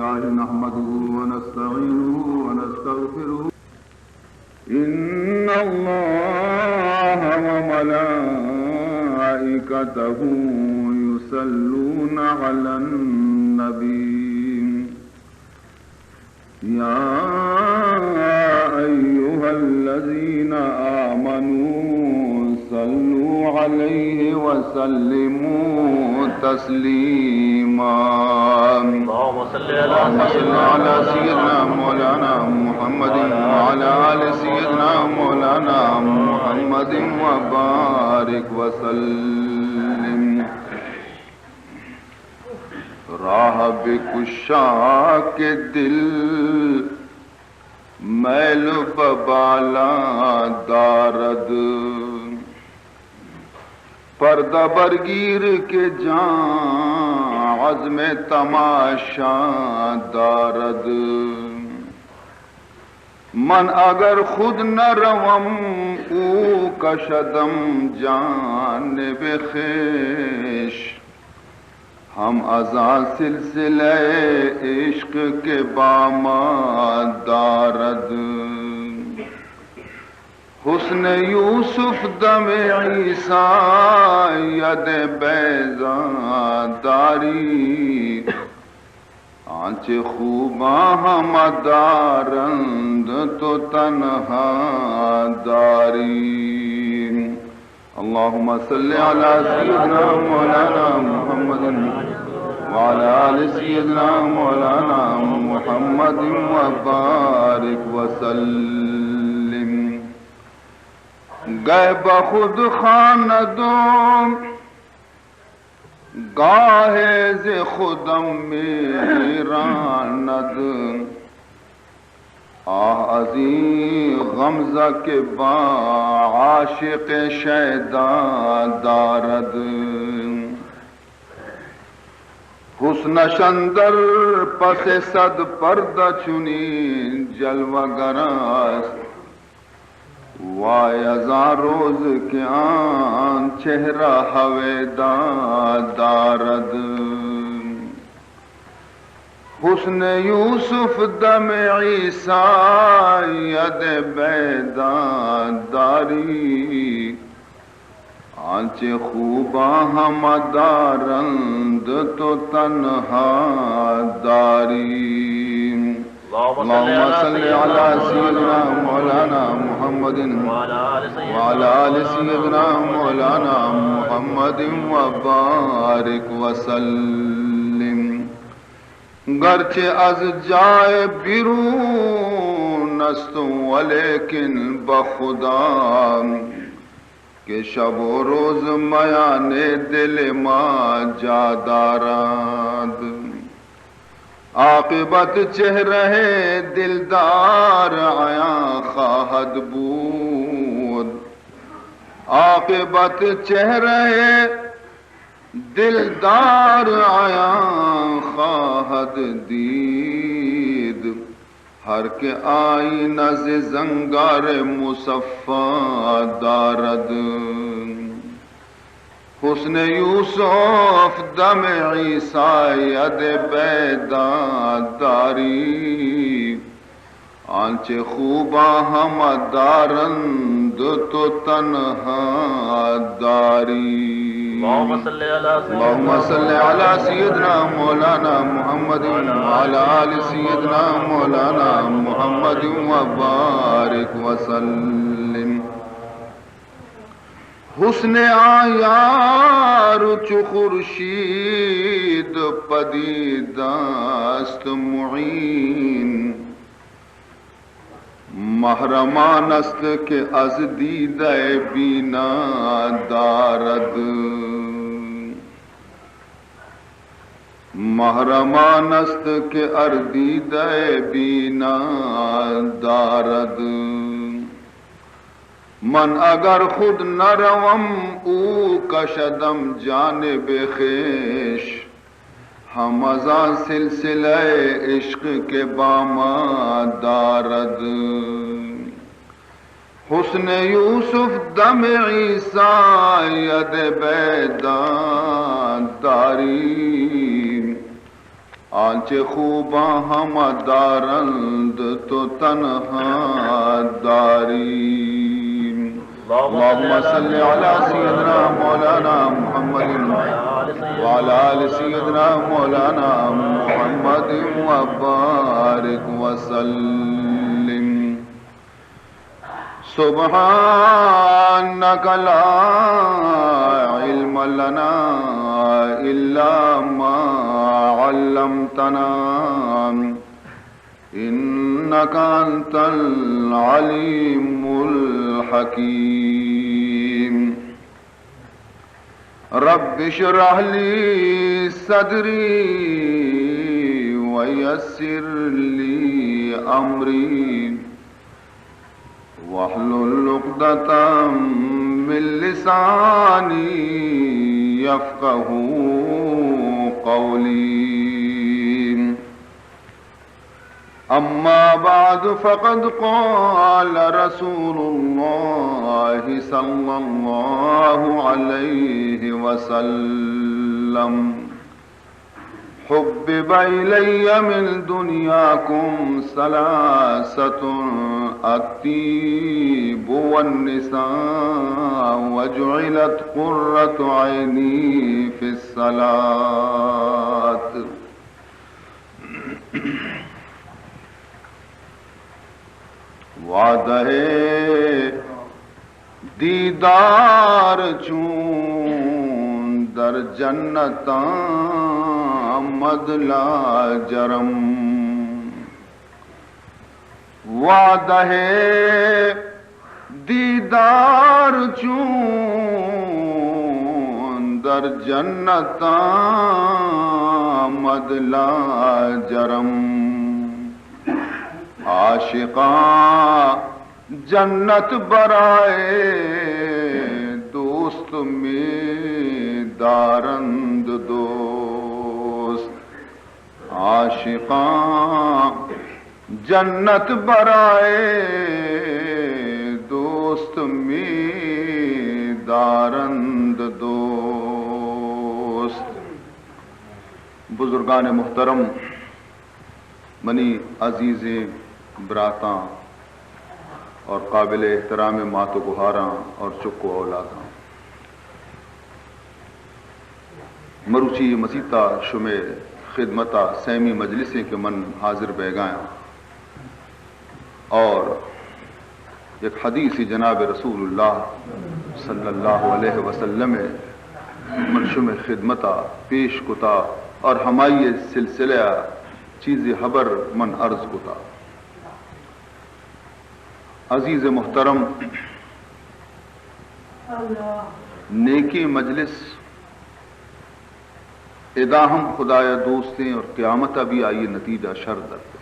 لله نحمده ونستعينه ونستغفره إن الله وملائكته يصلون على النبي يا أيها الذين آمنوا صلوا عليه وسلموا تسليما اللهم صل على سيدنا مولانا محمد وعلى آل سيدنا مولانا محمد وبارك وسلم راہ بکشا کے دل میل ببالا دارد پردہ برگیر کے جان عزم تماشا دارد من اگر خود نہ روم او کشدم جانب خویش ہم ازاں سلسلہ عشق کے باما دارد حسن یوسف دم عیسیٰ ید بیضا داری آنچ خوباں ہم دارند تو تنہا داری اللهم صل على سيدنا مولانا محمد وعلى آل سيدنا مولانا محمد وبارك وسلم گئے بخود خاندوں گاہے ز خودم میراند آہ عظیم غمزہ کے با عاشق شیدا دارد حسن شندر پس صد پردہ چنی جلوہ گراست وائے ازاں روز کے آن چہرہ ہویدا دارد حسن یوسف دم عیسیٰ ید بیدا داری آنچ خوباں ہم دارند تو تنہا داری اللهم صل على سيدنا مولانا محمد وعلى آل سيدنا مولانا محمد وبارك وسلم گرچہ از جائے بیرون است ولیکن بخدا کہ شب و روز میان دل ما جا دارد عاقبت چہرہ دلدار آیا خواہد بود عاقبت چہرہ دلدار آیا خواہد دید ہر کے آئینہ ز زنگار مصفا دارد حسن یوسف دم عیسیٰ ید بیدا داری آنچ خوباں ہم دارند تو تنہا داری اللهم صل على سيدنا مولانا محمد وعلى آل سيدنا مولانا محمد وبارك وسلم حسن آیار چو خورشید پدیدست معین محرمان است که از دیده بینا دارد محرمان است که ار دیده بینا دارد من اگر خود نروم او کشدم جانب خویش ہم ازاں سلسلہ عشق کے باما دارد حسن یوسف دم عیسیٰ ید بیدا داری آنچه خوباں ہم دارند تو تنہا داری اللهم صل على سيدنا مولانا محمد وعلى آل سيدنا مولانا محمد وبارك وسلم سبحانك لا علم لنا إلا ما علمتنا إنك أنت العليم الحكيم رب اشرح لي صدري ويسر لي أمري واحلل عقدة من لساني يفقهوا قولي أما بعد فقد قال رسول الله صلى الله عليه وسلم حبب إلي من دنياكم ثلاثة الطيب والنساء وجعلت قرة عيني في الصلاة وعدہ دیدار چون در جنتاں مدلا جرم وعدہ دیدار چون در جنتاں مدلا جرم عاشقاں جنت برائے دوست میں دارند دوست عاشقاں جنت برائے دوست میں دارند دوست بزرگان محترم منی عزیز براتاں اور قابل احترام مات و گہاراں اور چکو اولاداں مروچی مسیطہ شمع خدمتہ سیمی مجلسیں کے من حاضر بیگایاں اور ایک حدیث جناب رسول اللہ صلی اللہ علیہ وسلم من شمع خدمتہ پیش کتا اور ہمائی سلسلہ چیز خبر من عرض کتا عزیز محترم نیکی مجلس ادا ہم خدایا دوستیں اور قیامت بھی آئی نتیجہ شر درد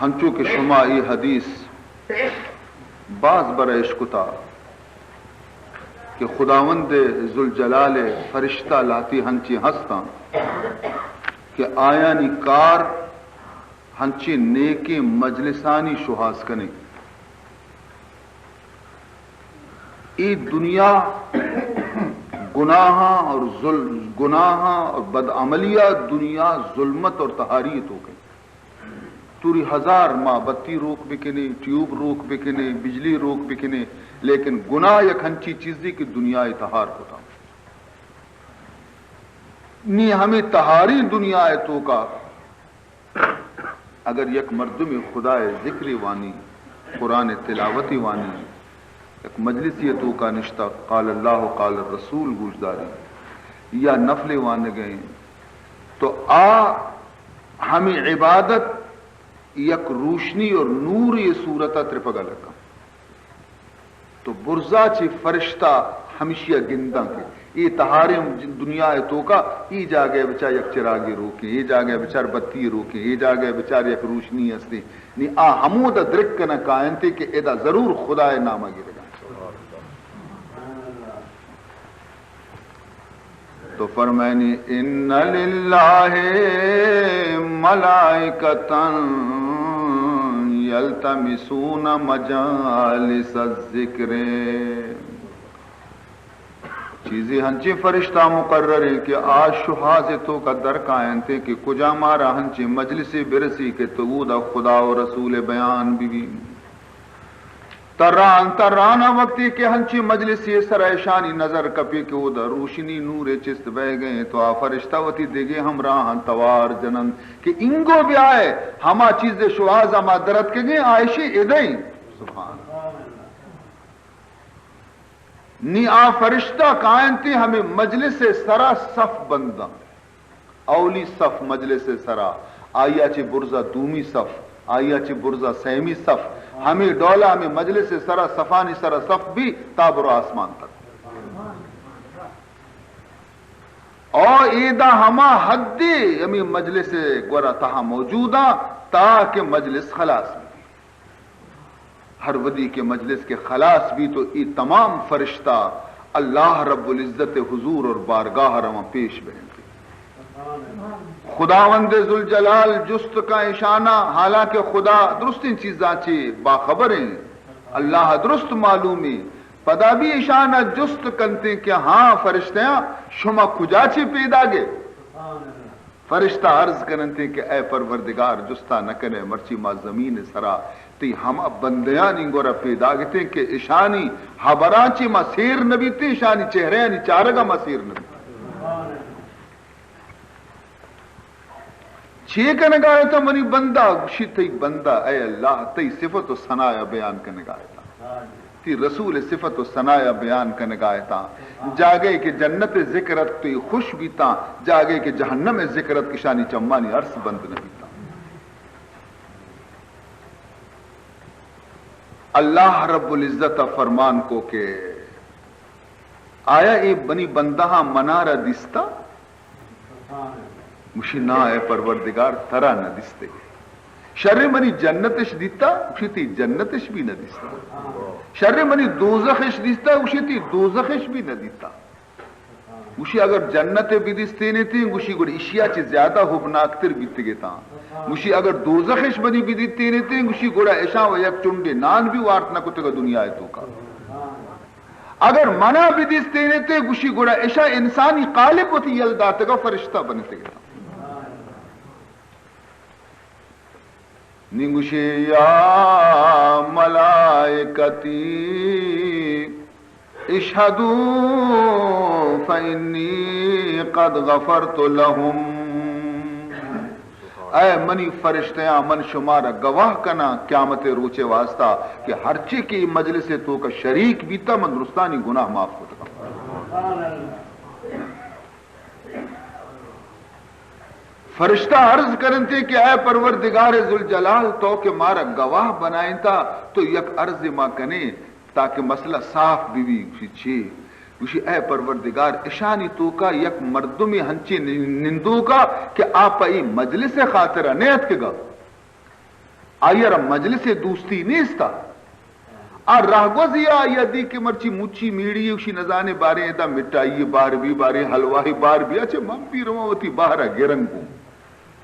ہنچو کے شما ای حدیث بعض بر عشقتا کہ خداوند ذوالجلال فرشتہ لاتی ہنچی ہستاں کہ آیانی کار ہنچی نیکی مجلسانی شہاس کنے ای دنیا گناہاں اور بدعملیہ دنیا ظلمت اور طہاریت ہو گئی توری ہزار ماں بتی روک بکنے ٹیوب روک بکنے بجلی روک بکنے لیکن گناہ یک ہنچی چیزی کی دنیا طہار ہوتا نی ہمیں طہاری دنیا تو کا اگر یک مردم خدا ذکری وانی قرآن تلاوتی وانی یک مجلسی تو کا نشتہ قال اللہ قال الرسول گوشداری یا نفل وان گئے تو ہمیں عبادت یک روشنی اور نور یہ صورتہ ترپگا لگا تو برزا چی فرشتہ ہمیشہ گندہ کے یہ تہارے دنیا تو کا ای جاگے بچار یک چراغی روکیں یہ جاگے بچار بتی روکیں یہ جاگے بچار یک روشنی ہستی نہیں ہمود درک نہ کائن تھے کہ ادا ضرور خدا نامہ گرے گا تو فرمائنی ان للہ ملائکتن یلتمسون مجالس الذکر چیزیں ہنچے فرشتہ مقرر ہیں کہ آج شہاز تو کا در قائن تھے کہ کجا مارا ہنچے مجلس برسی کے تو دا خدا و رسول بیان بھی ترانا وقتی کے ہنچی مجلس یہ سرائشانی نظر کپی کے وہ دا روشنی نور چست بہ گئے تو آ فرشتہ وتی دیگے ہم راہن توار جنن کہ انگو بھی آئے ہما چیز شواز ہما درد کے گئے آئشی ادھیں سبحان نی آ فرشتہ قائم تھی ہمیں مجلس سرا صف بندہ اولی صف مجلس سرا آیا چی برزہ دومی صف آیا چی برزہ سیمی صف ہمیں ڈولا ہمیں مجلس سرا صفانی سرا صف بھی تابر و آسمان تک اور ایدہ ہما حدی ہمیں مجلس گورا تہا موجودا تاکہ مجلس خلاص بھی ہر ودی کے مجلس کے خلاص بھی تو یہ تمام فرشتہ اللہ رب العزت حضور اور بارگاہ رواں پیش بہن تھے خداوند ذوالجلال جست کا اشانہ حالانکہ خدا درست ان چیزاں چی باخبر ہیں اللہ درست معلومی پدا بھی اشانہ جست کنتے کہ ہاں فرشتیاں شما کجا چی پیدا گے فرشتہ عرض کرنتے کہ اے پروردگار جستا نہ کرے مرچی ما زمین سرا تی ہم بندیانی گورا پیدا گتے کہ اشانی حبرانچی ما سیر نبی تی اشانی چہریانی چارگا ما سیر نبی چھے کا نگاہ تا منی بندہ گوشی تی بندہ اے اللہ تی صفت و ثنایا بیان کا نگاہ تا تی رسول صفت و ثنایا بیان کا نگاہ تا جاگے کہ جنت ذکرت تی خوش بھی تا جاگے کہ جہنم ذکرت کی شانی چمانی عرص بند نہیں تا اللہ رب العزت فرمان کو کہ آیا اے بنی بندہ منارہ دستا مشی نا اے پروردگار ترا نہ دستے شر منی جنتش دیتا اسی تی جنتش بھی نہ دیتا شر منی دوزخش دیتا اسی تی دوزخش بھی نہ دیتا اسی اگر جنت بھی دستے نہیں تھی اسی گوڑ اشیاء چی زیادہ ہوبناکتر بیتے گے تا اسی اگر دوزخش بنی بھی دیتے نہیں تھی اسی گوڑا ایشاں و یک چنڈے نان بھی وارت نہ کتے گا دنیا ہے تو کا اگر منع بھی دستے نہیں تھے اسی گوڑا ایشاں انسانی قالب ہوتی یلداتے گا فرشتہ بنتے گا نگوشی یا ملائکتی اشہدو فإنی قد غفرت لہم اے منی فرشتیاں من شمارا گواہ کنا قیامت روچے واسطہ کہ ہر چی کی مجلس تو کا شریک بیتا من درستانی گناہ معاف ہوتا فرشتہ عرض کرنتے کہ اے پروردگار ذوالجلال تو کہ مارا گواہ بنائیں تا تو یک عرض ما کنے تاکہ مسئلہ صاف بھی چھے اسی اے پروردگار اشانی تو کا یک مردمی ہنچی نندو کا کہ آپ ای مجلس خاطرہ نیت کے گا آئیر مجلس دوستی نیستا اور راہگوزی آئی دی کہ مرچی مچی میڑی اسی نزانے بارے دا مٹائی بار بھی بارے حلواہی بار بھی اچھے ممپی روتی باہرہ گرنگوں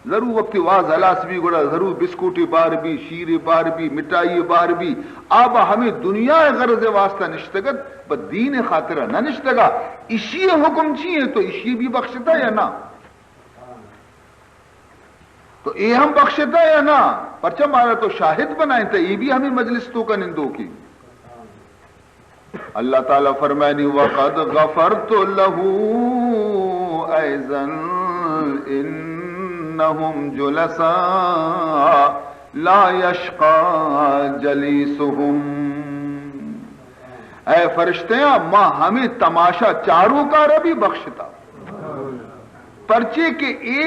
ضرور وقتی واز علاس بھی گوڑا ضرور بسکوٹی بار بھی شیر بار بھی مٹائی بار بھی آبا ہمیں دنیا غرض واسطہ نشتگت بس دین خاطرہ نہ نشتگا اسی حکم چیئے تو اسی بھی بخشتا یا نا تو اے ہم بخشتا یا نا پرچہ مارا تو شاہد بنائیں تا یہ بھی ہمیں مجلس تو کا نندو کی اللہ تعالیٰ فرمائنی وَقَدْ غَفَرْتُ لَهُ أَيْضًا انہم جلساء لا یشقا جلیسہم اے فرشتیاں ماں ہمیں تماشا چاروں کا ربی بخشتا پرچے کہ اے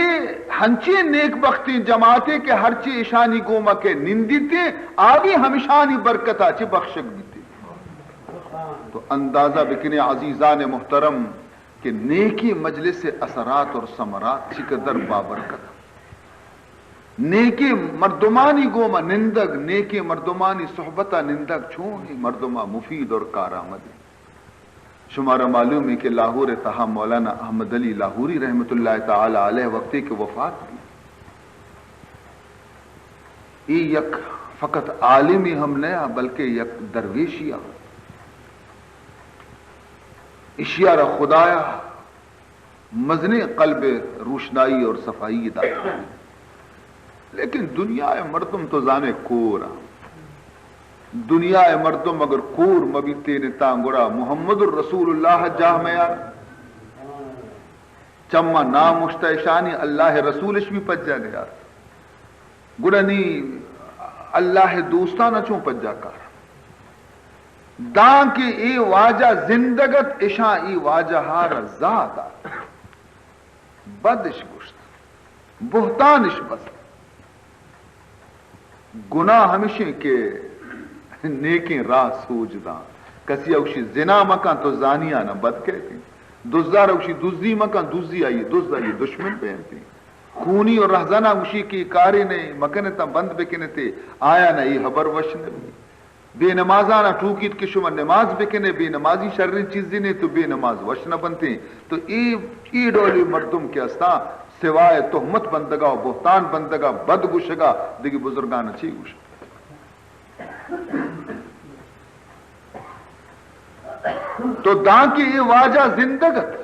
ہنچے نیک بختی جماعتے کہ ہرچے اشانی گوما کے نندیتے آگے ہمشانی برکتا چے بخشک دیتے تو اندازہ بکنے عزیزان محترم کہ نیکی مجلس اثرات اور ثمرات چقدر بابرکت نیکی مردمانی گوما نندگ نیکی مردمانی صحبتہ نندگ چھوڑی مردمہ مفید اور کارآمد شمارا معلوم ہے کہ لاہور تہا مولانا احمد علی لاہوری رحمت اللہ تعالی علیہ وقتی کے وفات بھی یہ یک فقط عالمی ہم نیا بلکہ یک درویشیہ اشیاء را خدایا مزنے قلب روشنائی اور صفائی دا، لیکن دنیا مردم تو زانے کورا، دنیا مردم اگر کور مبی تین تانگڑا محمد الرسول اللہ جاہ میں یار چما نام مشتعشانی اللہ رسولش بھی پج جانے یار گڑنی اللہ دوستانہ چون پج جا کار دان کی ای واجہ زندگت اشاں ای واجہ ہار زادہ بدش گشت بہتانش بست گناہ ہمیشہ کے نیکیں راہ سوجداں کسی اوشی زنا مکان تو زانیہ نہ بد کہتی، دزدار اوشی دزدی مکان دزدی آئی دزد آئی دشمن پہنتی، خونی اور رہزانہ اوشی کی کاری نے مکنے تا بند بکنے تے آیا نہ ای حبر وشن بے نمازانہ ٹوکیت کے شما نماز بکنے بے نمازی شرری چیزی نے تو بے نماز وشن بنتے، تو ای ڈولی مردم کے استا سوائے تہمت بندگا و بہتان بندگا بد گوشگا دیکھ بزرگان اچھی گوشگا. تو دان کی یہ واجہ زندگت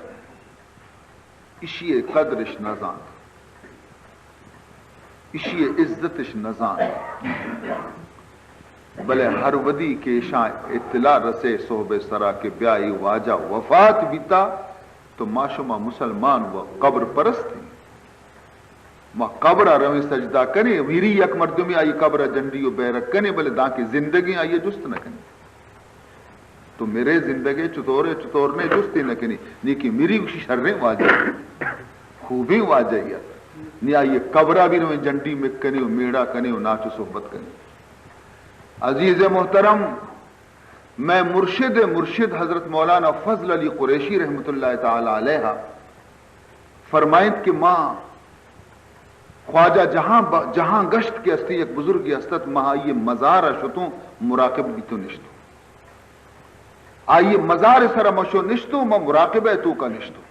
اشیئے قدرش نزان، اشیئے عزتش نزان، بلے ہر ودی کے شاں اطلاع رسے صحبہ سرا کے بیائی واجہ وفات بیتا تو ما شما مسلمان و قبر پرست ہیں، ما قبر روی سجدہ کنے میری یک مردمی آئی قبر جنڈی و بیرک کنے بلے دان کی زندگی آئی جست نہ کنے، تو میرے زندگی چطورنے جستی نہ کنی نیکی میری شریں واجہ خوبی واجہ نی آئیے قبرہ بھی روی جنڈی میں کنے و میڑا کنے و ناچ و صحبت کنے. عزیز محترم، میں مرشد حضرت مولانا فضل علی قریشی رحمت اللہ تعالی علیہ فرمائند کہ ماں خواجہ جہاں گشت کے استی ایک بزرگی استت ماں یہ مزار شتوں مراقب بھی تو نشتوں آئیے مزار سر مشو نشتوں ماں مراقبہ تو کا نشتوں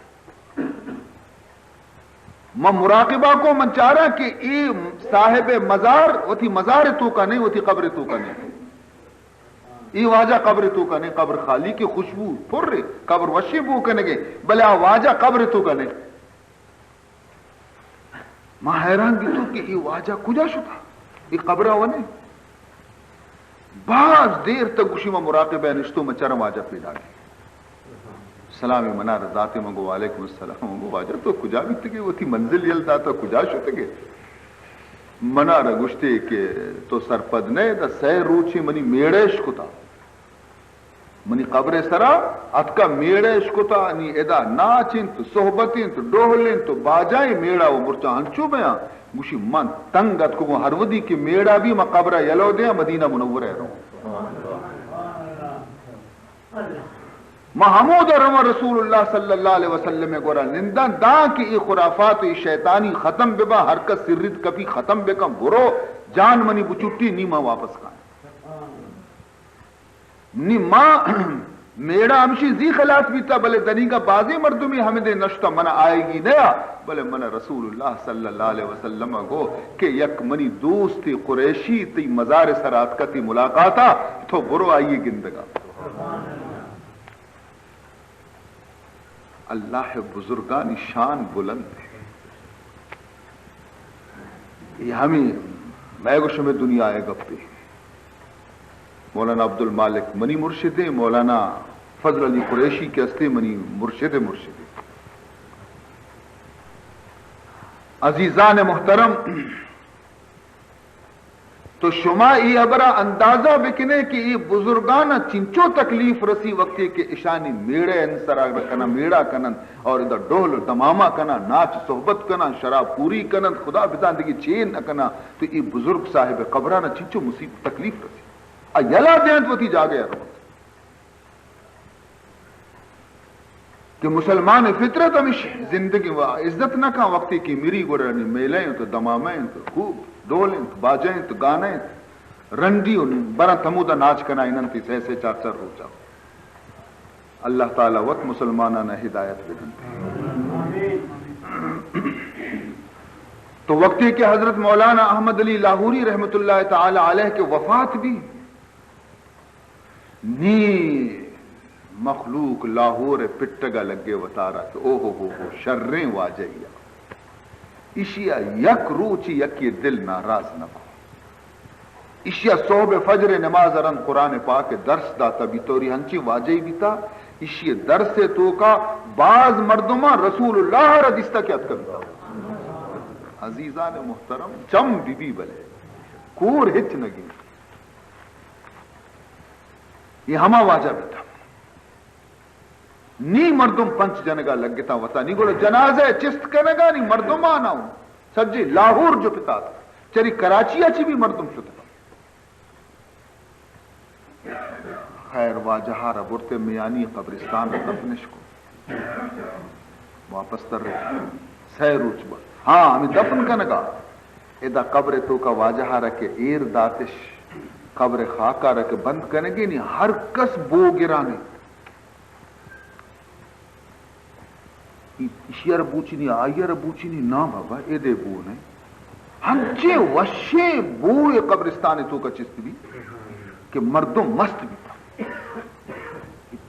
ماں مراقبہ کو من چاہ رہا کہ ای صاحب مزار وہ تھی مزار تو کا نہیں، وہ تھی قبر تو کا نہیں، ای واجہ قبر تو کا نہیں، قبر خالی کی خوشبو پھر رہے قبر وشی بو کنے گے بلے واجہ قبر تو کا نہیں. ماں حیران بھی تو کہ ای واجہ کجا شتا ای قبرہ ونے بعض دیر تک گوشی میں مراقبہ نشتوں میں چرم واجہ پیدا گئی سلامی منار ذاتی منگو وعلیکم السلام منگو واجہ تو کجا بھی تکے وہ تھی منزل یلتا تو کجا شتگے منار گشتے کہ تو سرپد نے دا سہ روچی منی میڑیش کتا منی قبر سرا اتکا میڑیش کتا نی ادا ناچین تو صحبتین تو ڈوہلین تو باجائیں میڑا وہ مرچا ہنچو بیاں گوشی من تنگت کو ہر ودی کی میڑا بھی میں قبرہ یلو دیا مدینہ منور ہے محمود اور رسول اللہ صلی اللہ علیہ وسلم گورا نندان دا کی ای خرافات ای شیطانی ختم ببا حرکت سرد کبھی ختم بکم برو جان منی بچوٹی نیمہ واپس کھائیں نی ماں میڑا ہمشی زی خلاف بھی تا بلے دنی کا بازی مردمی ہمیں دے نشتہ منہ آئے گی نیا بلے منہ رسول اللہ صلی اللہ علیہ وسلم کو کہ یک منی دوستی قریشی تی مزار سرات کا تی ملاقاتا تو برو آئیے گندگا. اللہ بزرگانی شان بلند ہے. یہ ہمیں میں گوش میں دنیا آئے گپتے مولانا عبد المالک منی مرشد مولانا فضل علی قریشی کے استے منی مرشد عزیزان محترم. تو شما ای ابرا اندازہ بکنے کہ ای بزرگانا چنچو تکلیف رسی وقتی کہ اشانی میڑے انسرا کنا میڑا کنن اور ادھا ڈول دماما کنا ناچ صحبت کنا شراب پوری کنن خدا بتاندگی چین کنا تو ای بزرگ صاحب قبرانا چنچو مصیب تکلیف رسی یلا دیانت وہ تھی جاگے رہا کہ مسلمان فطرت ہمیشہ زندگی و عزت نہ کھا وقتی کی میری گوڑانی میلیں تو دمامیں تو خوب ڈولیں تو باجیں تو گانیں رنڈی برا تمودہ ناچ کنا اننتی سیسے چار چار رو جاؤ. اللہ تعالیٰ وقت مسلمانہ ہدایت بدنتے. تو وقتی کہ حضرت مولانا احمد علی لاہوری رحمت اللہ تعالی علیہ کے وفات بھی نی مخلوق لاہور پٹگا لگے وطارا کہ او ہو شریں واجہیا اشیا یک روچی یکی دل ناراض نہ کو اشیا صوب فجر نماز رن قرآن پاک درس داتا بھی توری ہنچی واجہی بھی تا اشیا درس تو کا بعض مردمہ رسول اللہ رجستہ کیا کرتا عزیزان محترم چم بی بی بلے کور ہچ نگی یہ ہما واجہ بھی تھا نی مردم پنچ جنگا لگتا وطا نی گوڑا جنازہ چست کنگا نی مردم آنا ہوں سجی لاہور جو پتا تھا چری کراچی اچھی بھی مردم شتا خیر واجہا را برتے میانی قبرستان دفنش کو واپس تر رہے سہ روچ با ہاں ہمیں دفن کنگا ادا قبر تو کا واجہا رکھے ایر داتش قبر خاکہ رکھے بند کنگے نہیں ہر کس بو گرانے اشیار بوچی نہیں آئیر بوچی نہیں نا بابا اے دے بو نے ہنچے وشے بوئے قبرستان تو کا چست بھی کہ مردم مست بھی تھا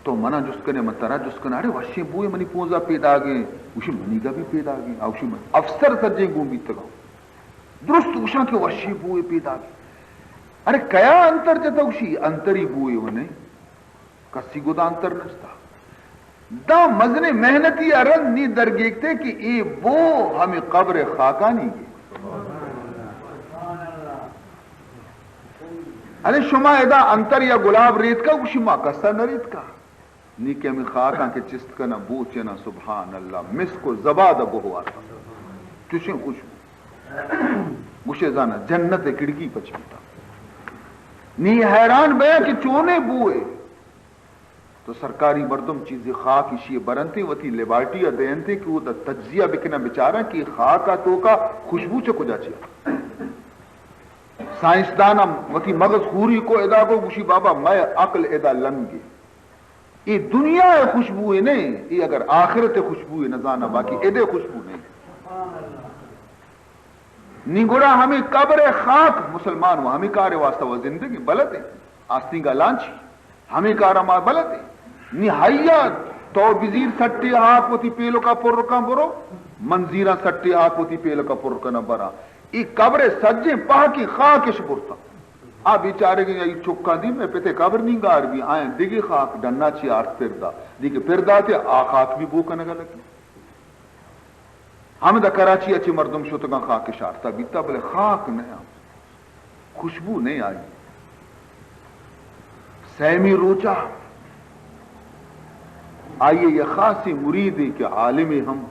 تو منا جس کنے مترا جس کنے ارے وشے بوئے منی پوزا پیدا گئے اسی منی کا بھی پیدا گئے اوشی من افسر سجیں گوں بھی تگاؤ درست اوشا کے وشے بوئے پیدا گئے ارے کیا انتر جتا اسی انتری بوئے ونے کسی کو دا انتر نشتا دا مزنے محنتی ارن نی درگیکتے کہ اے بو ہمیں قبر خاکہ نہیں گئے ارے شما ادا انتر یا گلاب ریت کا اسی ماں کسا نریت کا نی کہ ہمیں خاکاں کے چست کا نہ بوچے نہ سبحان اللہ مس کو زباد بہو آتا چوشیں خوش گوشے زانا جنت کڑکی پچھتا نی حیران بیا کہ چونے بوئے تو سرکاری مردم چیزی خاک اشی برنتے وتی لیبارٹی دینتے کہ وہ دا تجزیہ بکنا بچارا کہ خاکا تو کا خوشبو چکو جا چیا سائنسدانا وتی مغز خوری کو ادا کو گوشی بابا میں عقل ادا لنگے یہ دنیا خوشبو ہے نہیں یہ اگر آخرت خوشبو ہے نزانا باقی ادے خوشبو نہیں نگوڑا ہمیں قبر خاک مسلمان ہوا ہمیں کارے واسطہ وہ زندگی بلد ہے آستین کا لانچی ہمیں کارا ماں بلد ہے نہایت تو وزیر سٹے ہاک ہوتی پیلو کا پر رکا برو منزیرہ سٹے ہاک ہوتی پیلو کا پر رکا نہ برا یہ قبر سجیں پاہ کی خاکش برتا آ بیچارے گئے یہ چکا دی میں پیتے قبر نہیں گار بھی آئیں دیگی خاک ڈننا چی آرت پردہ دیگی پردہ تے آ خاک بھی بو کنگا لگی ہم دا کراچی اچھی مردم شتگاں خاک شارتا بیتا بلے خاک نہیں خوشبو نہیں آئی سیمی روچا آئیے یہ خاصی مرید ہے کہ عالم ہم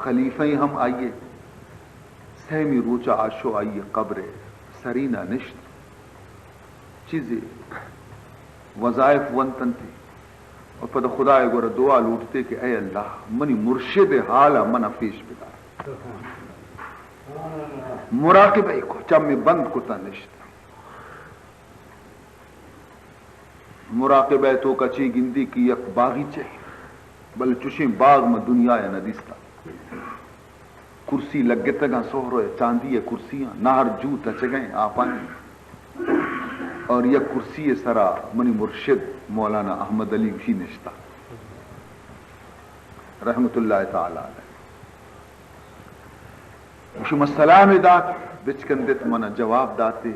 خلیفہ ہم آئیے سیمی روچا آشو آئیے قبر سرینہ نشت چیزیں وظائف ونتن تھی اور پتہ خدا گورا دعا لوٹتے کہ اے اللہ منی مرشد حالا منا پیش بدا مراقبہ کو چم میں بند کتا نشت مراقبہ تو کچی گندی کی یک باغی چاہیے بل چوشیں باغ میں دنیا یا ندیستا کرسی لگے تگا سوہرو ہے چاندی ہے کرسیاں نہر جو تچگئیں آپانی اور یک کرسی سرا منی مرشد مولانا احمد علی اسی نشتا رحمت اللہ تعالی علیہ مشم السلام دات بچکن دیت منا جواب داتے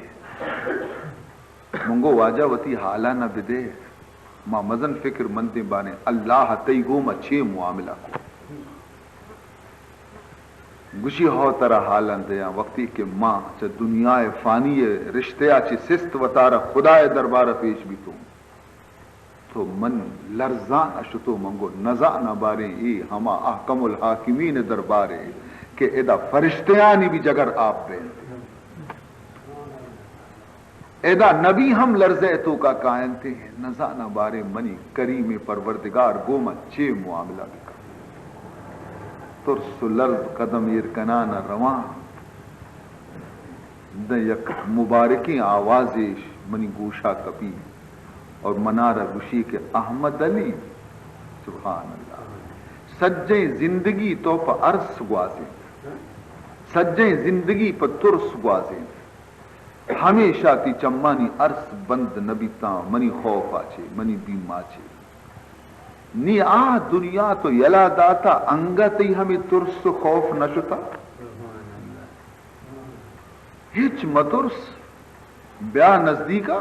منگو واجہ وتی حالا نہ بدے ما مزن فکر مندے بانے اللہ تی گو مچھے معاملہ کو گشی ہو ترہ حالان دیا وقتی کہ ماں چا دنیا فانی رشتہ چی سست وطارہ خدا دربارہ پیش بھی تو من لرزان اشتو منگو نزان بارے ای ہما احکم الحاکمین دربارے کہ ادا فرشتیانی بھی جگر آپ دیں ادا نبی ہم لرزے تو کا قائم تھے نزانہ بارے منی کریم پروردگار گوما چے معاملہ بھی ترس لرز قدم ارکنان روان دا یک مبارکی آوازش منی گوشا کپی اور منارہ گوشی کے احمد علی سبحان اللہ سجیں زندگی تو پا عرص گوازیں سجیں زندگی پا ترس گوازیں ہمیشہ تی چمانی عرص بند نبی تاں منی خوف آچے منی بیم آچے نی آ دنیا تو یلا داتا انگتی ہمیں ترس خوف نشتا ہچ مترس بیا نزدیکا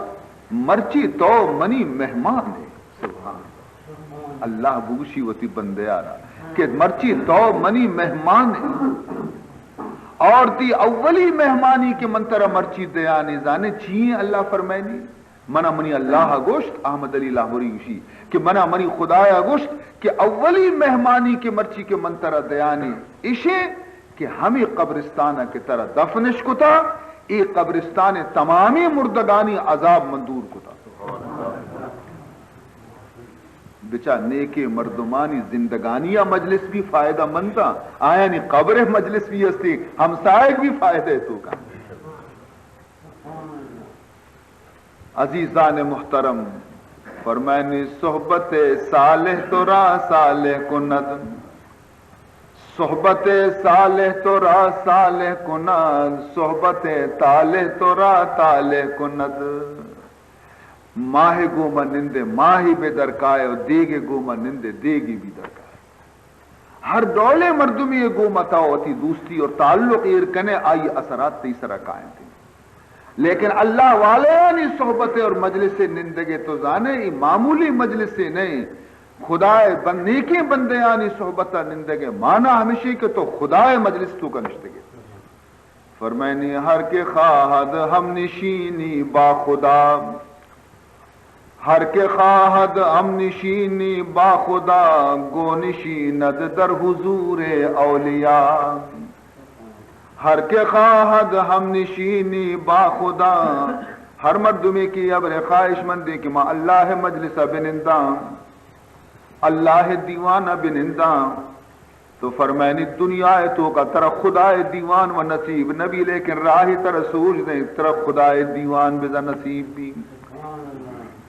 مرچی تو منی مہمان ہے سبحان اللہ بوشی وتی بندے آ رہا کہ مرچی تو منی مہمان ہے اور تی اولی مہمانی کے منترہ مرچی دیانے زانے چیئیں اللہ فرمائنی منا منی اللہ گوشت احمد علی لاہوری گوشی کہ منا منی خدایا گوشت کہ اولی مہمانی کے مرچی کے منترہ دیانے اسے کہ ہمیں قبرستانہ کی طرح دفنش کتا ای قبرستان تمامی مردگانی عذاب مندور کتا بچا نیک مردمانی زندگانیہ مجلس بھی فائدہ منتا آیا نی قبر مجلس بھی استی ہم سائق بھی فائدہ تو کا عزیزان محترم فرمائنی صحبت صالح تو را صالح کند صحبت صالح تو را صالح کند صحبت طالح تو را طالح کند ماہ گوما نندے ماہی بے درکائے اور دیگے گوما نندے دیگی بھی درکائے ہر دولے مردمی گوما تا ہوتی دوستی اور تعلق ارکنے آئی اثرات تیسرا قائم تھی لیکن اللہ والے نہیں صحبت اور مجلس سے نندگے تو جانے یہ معمولی مجلس سے نہیں خدائے نیکی بندے آنی صحبتہ نندگے مانا ہمیشہ کہ تو خدائے مجلس تو کا نشتگے فرمائنی ہر کے خواہد ہم نشینی با خدا ہر کے خواہد ہم نشینی با خدا گو نشیند در حضور اولیاء ہر کے خواہد ہم نشینی با خدا ہر مردمی کی ابر خواہش مندی کہ ماں اللہ مجلس بنندام اللہ دیوانہ بنندام تو فرمائنی دنیا تو کا طرف خدا دیوان و نصیب نبی لیکن راہ طرح سوچ دیں طرف خدا دیوان بزا نصیب بھی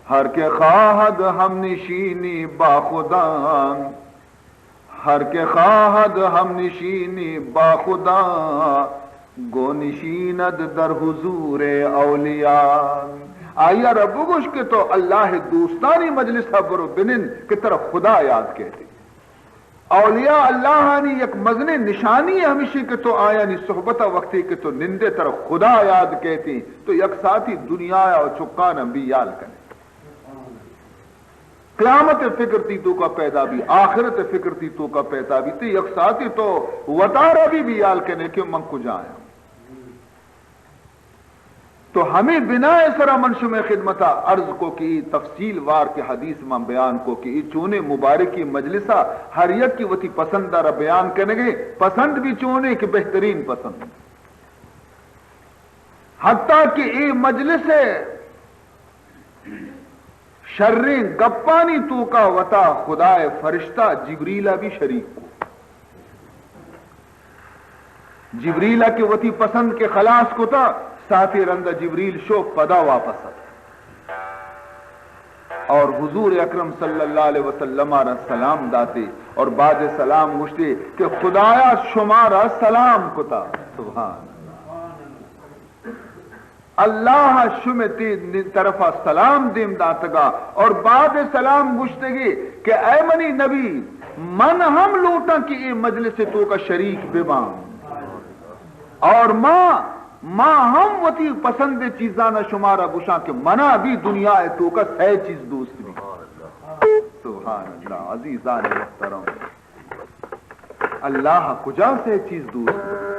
ہر کے خواہد ہم نشینی با خدا ہر کے خواہد ہم نشینی با خدا گو نشیند در حضور اولیاء آیا رب گوش کے تو اللہ دوستانی مجلس برو بنن کی طرف خدا یاد کہتے اولیاء اللہ نی یک مزن نشانی ہمیشہ کہ تو آیا نی صحبتہ وقتی کہ تو نندے طرف خدا یاد کہتی تو یک ساتھی دنیا اور چکان بھی یاد کریں قیامت فکر تی تو کا پیدا بھی آخرت فکر تی تو کا پیدا بھی تی یک ساتھی تو وطارہ بھی یال کہنے کہ من کو جائیں تو ہمیں بنا سرا منشم خدمتہ عرض کو کی تفصیل وار کے حدیث میں بیان کو کی چونے مبارکی مجلسہ ہر یک کی وتی پسند دارا بیان کرنے گے پسند بھی چونے کی بہترین پسند حتیٰ کہ یہ مجلس شرین گپانی تو کا وطا خدا فرشتہ جبریلہ بھی شریک کو جبریلہ کے وتی پسند کے خلاص کو تھا ساتھی رندہ جبریل شو پدا واپس اور حضور اکرم صلی اللہ علیہ وسلم سلام داتے اور بعد سلام مجھتے کہ خدایا شمارا سلام کتا سبحان اللہ شمتی طرفہ سلام دیم داتگا اور بعد سلام گشتگی کہ اے منی نبی من ہم لوٹا کہ یہ مجلس تو کا شریک ببام اور ماں ہم وتی پسند چیزانا شمارا گشا کہ منا بھی دنیا ہے تو کا سہ چیز دوست بھی سبحان اللہ عزیزان محترم اللہ کجا سے چیز دوست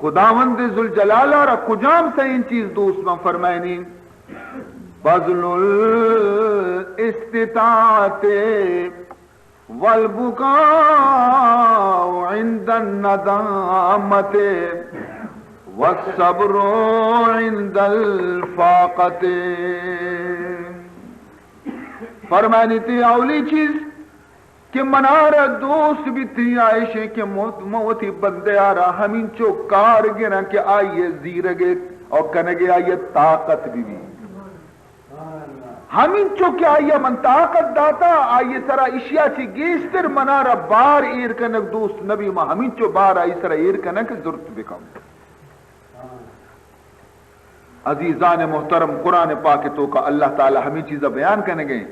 خداوند ذوالجلالہ را کجام سے ان چیز دوست میں فرمائنی بذل الاستطاعت والبکاء عند الندامت والصبر عند الفاقت فرمائنی تھی اولی چیز کہ منارہ دوست بھی تھی عائشہ کے موتی بندے آرہا ہمیں چو کار گنا کہ آئیے زیرگے اور کنگے آئیے طاقت بھی ہمیں چو کہ آئیے من طاقت داتا آئیے سرا اشیاء چی گیستر منارہ بار ایر کنک دوست نبی ماں ہمیں چو بار آئی سرا ایر کنک ضرورت بکم عزیزان محترم قرآن پاک تو کا اللہ تعالی ہمیں چیزیں بیان کرنے گئے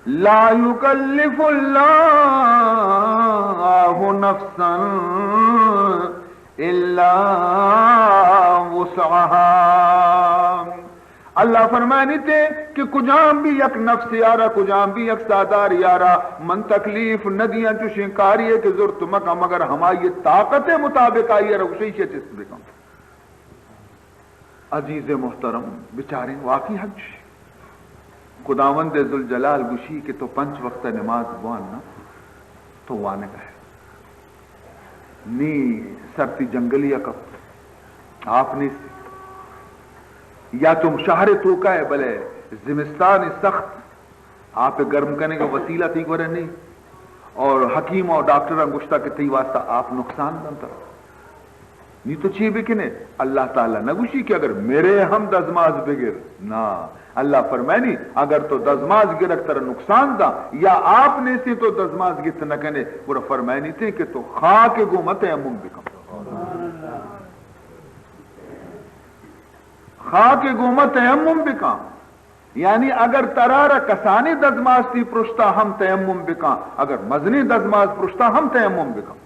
لا یکلف اللہ نفسا الا وسعها. اللہ فرمانی تھے کہ کجام بھی یک نفس یارا کجام بھی یک سادار یارا من تکلیف ندیاں جو شنکاری ہے کہ ضرورت مکہ مگر ہماری طاقت مطابق آئی ہے رکشی سے چست بکم. عزیز محترم بیچارے واقعی حج خداوند ذوالجلال گشی کہ تو 5 وقت نماز بوان نا تو وانے کا ہے نی سرتی جنگلی کپ آپ نے یا تم شہر تو کا ہے بلے زمستان سخت آپ گرم کرنے کا وسیلہ تھی گورے نہیں اور حکیم اور ڈاکٹر انگشتہ کے تھی واسطہ آپ نقصان بنتا نہیں تو چیئے بکنے اللہ تعالیٰ نگوشی کہ اگر میرے ہم دزماز بگر نا اللہ فرمائنی اگر تو دزماز گرک تر نقصان دا یا آپ نے سے تو دزماز گت نہ کنے پورا فرمائنی تھے کہ تو خاک گو مت امم بکم خاک گو مت امم بکم یعنی اگر ترارا کسانی دزماز تھی پرشتہ ہم تیمم بکم اگر مزنی دزماز پرشتہ ہم تیمم بکم.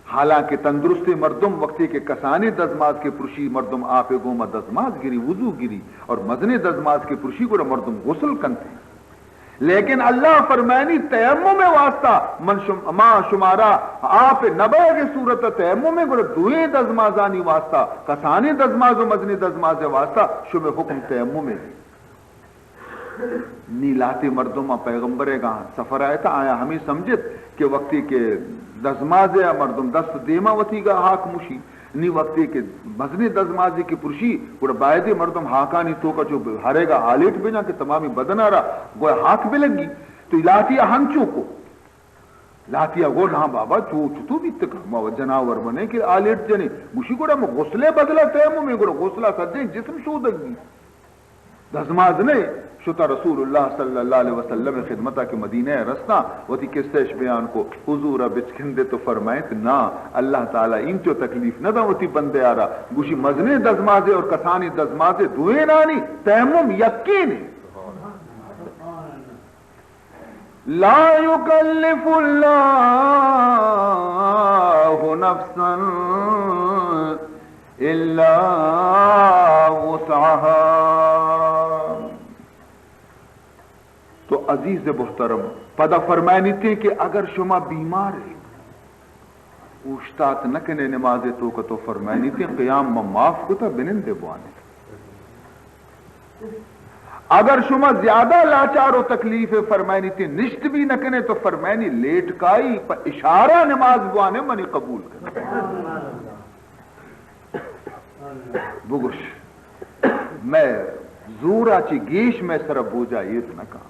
حالانکہ تندرستی مردم وقتی کے کسانی دزماز کے پرشی مردم آپ گوما دزماز گری وضو گری اور مزنی دزماز کے پرشی کو مردم غسل کنتے لیکن اللہ فرمانی تیمم میں واسطہ ما شمارا آپ نبے کی صورت تیمم میں گرے دوئے دزمازانی واسطہ کسانی دزماز و مزنی دزماز واسطہ شمع حکم تیمم میں نیلاتی مردم پیغمبر گاں سفر آیا تھا آیا ہمیں سمجھت کہ وقتی کے دزماز مردم دست دیما وتی گا ہاک مشی نی وقتی کے مزنی دزمازی کی پرشی اور باعدی مردم ہاکانی تو کا جو ہرے گا آلیٹ بنا کہ تمامی بدن آ رہا گویا ہاک بھی لگی تو لاتیا ہنچو کو لاتیا گو ہاں بابا چو تو بھی تک جناور بنے کہ آلیٹ جنے مشی گوڑا میں غسلے بدلا تیمو میں گوڑا غسلہ سجے جسم شودگی دزماز نے شتا رسول اللہ صلی اللہ علیہ وسلم خدمتہ کے مدینہ رسنا وتی کستش بیان کو حضور بچکندے تو فرمائیں نا اللہ تعالیٰ ان جو تکلیف نہ دا وتی بندے آ رہا گوشی مزنے دزمازے اور کسانی دزمازے دوئے نانی تیمم یقین لا یکلف اللہ نفسا الا وسعها. تو عزیز محترم پدا فرمائنی تھے کہ اگر شما بیمار ہے اوشتات نہ کنے نماز تو کا تو فرمائنی تھے قیام میں معاف کو تا بنندے بوانے اگر شما زیادہ لاچار و تکلیف فرمائنی تھی نشت بھی نہ کنے تو فرمائنی لیٹ کائی پر اشارہ نماز بوانے منی قبول کرنے بگوش میں زورا چی گیش میں سر بوجا یہ نہ کہا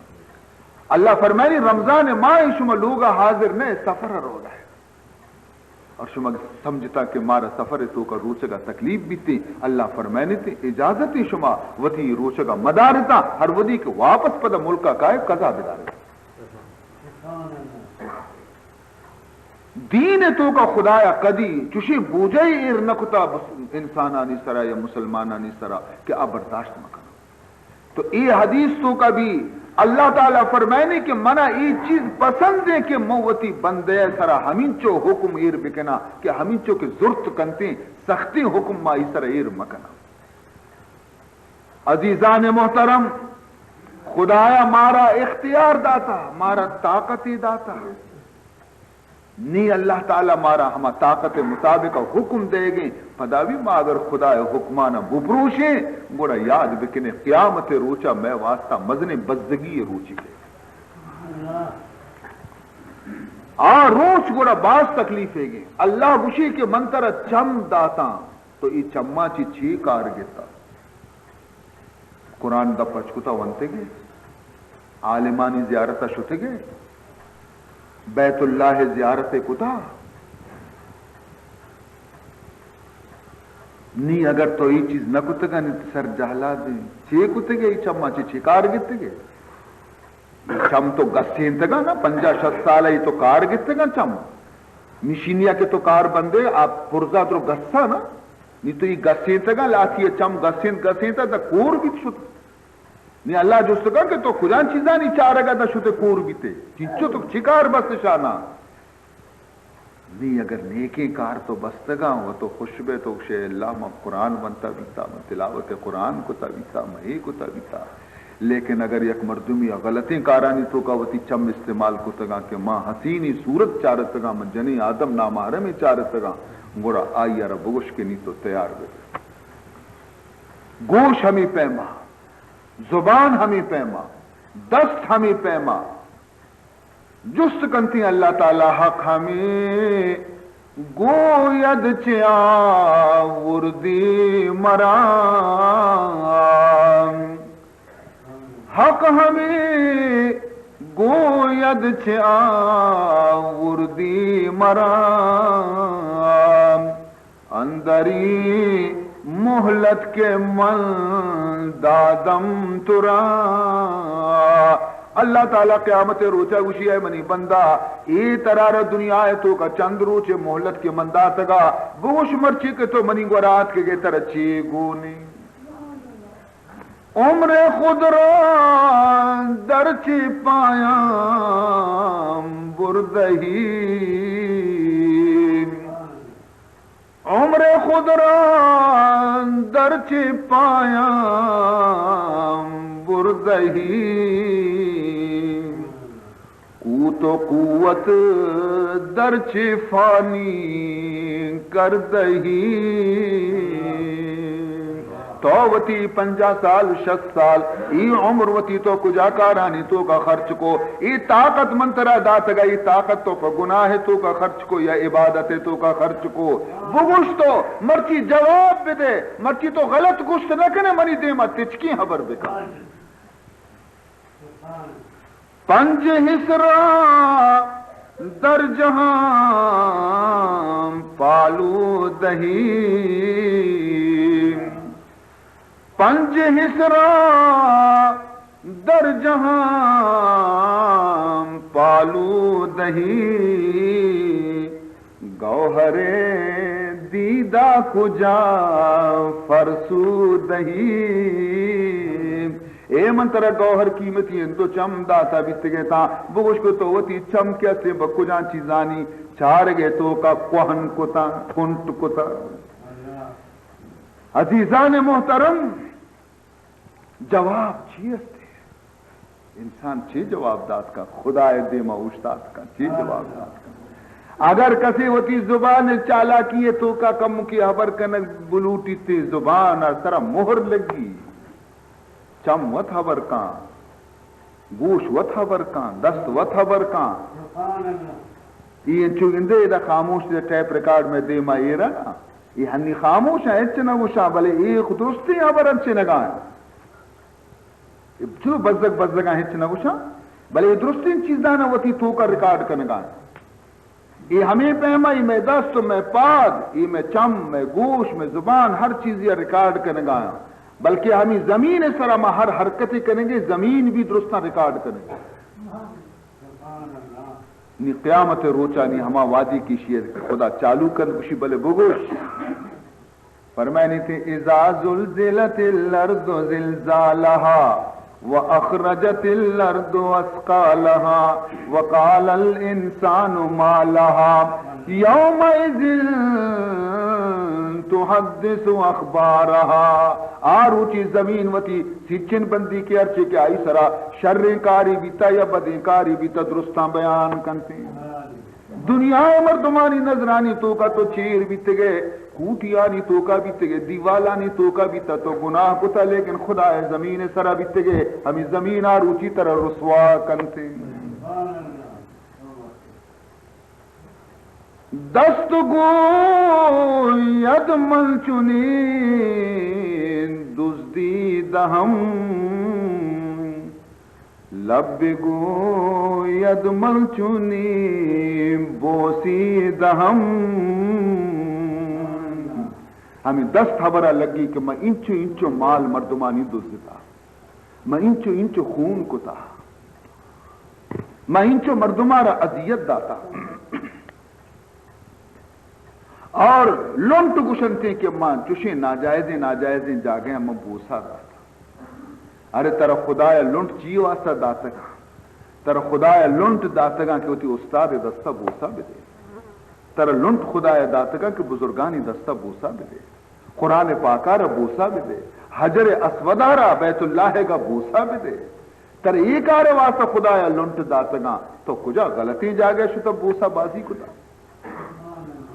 اللہ فرمائنی رمضان ماہ شما لوگا حاضر نے سفر رو رہا ہے اور شما سمجھتا کہ مارا سفر تو کا روچگا تکلیف بھی تھی اللہ فرمائنی تھی اجازتی شما وتی روچگا مدارتا ہر ودی کے واپس پدا ملکا کائے قضا بدارتا دین تو کا خدایا قدی چوشی بوجھائی ایر نکتا انسانانی سرا یا مسلمانانی سرا کہ آپ برداشت مکنا تو یہ حدیث تو کا بھی اللہ تعالیٰ فرمائنے کہ منع یہ چیز پسند ہے کہ موتی بندے سرا ہمین چو حکم ایر بکنا کہ ہمین چو کہ ضرورت کنتے سختی حکم ما سرا ایر مکنا. عزیزان محترم خدایا مارا اختیار داتا مارا طاقتی داتا نی اللہ تعالیٰ مارا ہما طاقت مطابق حکم دے گئے پداوی ما اگر خدا حکمانا ببروشیں گوڑا یاد بکنے قیامت روچا میں واسطہ مزن بزدگی روچی کے روچ گوڑا باز تکلیف ہے گئے اللہ گوشی کے منتر چم داتا تو ای چمہ چی چھی کار گیتا قرآن دا پچکتا ونتے گئے عالمانی زیارتہ شتے گئے بیت اللہ زیارت کتا نی اگر تو یہ چیز نہ کتگا نی سر جہلا دیں چھ کتگے چمہ چھ کار گتگے چم تو گسین تگا نا 50-60 سال ہی تو کار گتگا چم مشینیا کے تو کار بندے آپ پرزا تو گسا نا نی تو یہ گسین تگا لاتی ہے چم گسین تا کور گت شد نہیں اللہ جست کا کہ تو کجان چیزاں نہیں چاہ رگا دا شتے کور بیتے چیچو تو چکار بس شانا نہیں اگر نیکی کار تو بستگا وہ تو خوشبے تو شے اللہ میں قرآن بنتا بیتا میں تلاوت قرآن کو تا بیتا میں کو تا بیتا لیکن اگر یک مردمی غلطیں کارانی تو کا وتی چم استعمال کو تگا کہ ماں حسینی صورت چارتگا من جنی آدم نامحرمی چارتگا گوڑا آئی رب گوش کے نہیں تو تیار بے گوش ہمیں پیما زبان ہمیں پیما دست ہمیں پیما جست کنتی اللہ تعالی حق ہمیں گوید چیا وردی مرام حق ہمیں گوید چیا وردی مرام اندری محلت کے من دادم ترا اللہ تعالیٰ قیامت روچا گوشی ہے منی بندہ ای ترار دنیا ہے تو کا چند روچے محلت کے مندہ تگا بوش مرچی کے تو منی گورات کے گے ترچی گونی عمر خود را درچی پایا بردہی عمر خود را درچی پایا بردہی تو قوت درچ فانی کردہی تو وتی 50 سال 60 سال ای عمر وتی تو کجا کارانی تو کا خرچ کو ای طاقت منترا دات گئی طاقت تو کا گناہ تو کا خرچ کو یا عبادت تو کا خرچ کو وہ گوشت تو مرچی جواب بھی دے مرچی تو غلط گوشت نہ کنے منی دے مت تچکی خبر بکا پنج حسرا در جہاں پالو دہی پنج حسرا در جہاں پالو دہی گوہرے دیدہ کجا فرسو دہی اے منترہ گوہر قیمتی ان تو چم داتا بیتگے تا بگوش کو تو وتی چم کیا سے بکو جان چیزانی چار گے تو کا کوہن کو تا کنٹ کو تا عزیزان محترم جواب چیستے انسان چی جواب دات کا خدا دے معوشتات کا چی جواب دات کا اگر کسی وتی زبان چالا کیے تو کا کم کی حبر کنک بلوٹی تے زبان اور طرح مہر لگی چم وت خبر کان گوش وت خبر کان دست وت خبر کان یہ چوگندے دا خاموش دے ٹیپ ریکارڈ میں دے ما یہ رہا یہ ہنی خاموش ہے اچھے نگوشا بلے ایک درستی خبر اچھے نگائیں چلو بزدک بزدک ہیں اچھے نگوشا بلے درستی چیزانا وتی تو کا ریکارڈ کرنگائیں یہ ہمیں پیما یہ میں دست میں پاد یہ میں چم میں گوش میں زبان ہر چیز یہ ریکارڈ کرنگائیں بلکہ ہمیں زمین سرا میں ہر حرکتیں کریں گے زمین بھی درستہ ریکارڈ کریں گے نی قیامت روچا نی ہما وادی کی شیئر خدا چالو کر بشی بلے بگوش فرمائنی تھے اذا زلزلت الارض زلزالها واخرجت الارض اثقالها وقال الانسان ما لها يومئذ تحدث اخبارها آروچی زمین وتی سچن بندی کے ارچے کے آئی سرا شریں کاری بیتا یا بدیں کاری بیتا درستاں بیان کنتے دنیا مردمانی نظرانی تو کا تو چیر بیتے گئے کوٹیانی تو کا بیتے گئے دیوالانی تو کا بیتا تو گناہ کتا لیکن خدا ہے زمین سرا بیتے گئے ہمیں زمین آروچی طرح رسوا کنتے دست گو ید من چنی دزدی دہم لب گو ید من چنی بوسی دہم ہمیں دست خبرہ لگی کہ میں انچو انچو مال مردمانی دزدتا میں انچو انچو خون کتا میں انچو مردمارا اذیت داتا اور لنٹ گشنتے کہ ماں چوشیں ناجائزیں ناجائزیں جاگیں ہم بوسا رہا تھا ارے تر خدای لنٹ چی واسطہ داتگا تر خدای لنٹ داتگا کہ ہوتی استاد دستہ بوسا بدے تر لنٹ خدای داتگا کہ بزرگانی دستہ بوسا بدے قرآن پاکار بوسا بدے حجر اسودارا بیت اللہ کا بوسا بدے تر ایک آرے واسطہ خدای لنٹ داتگا تو کجا غلطی جاگے شتا بوسا بازی کتا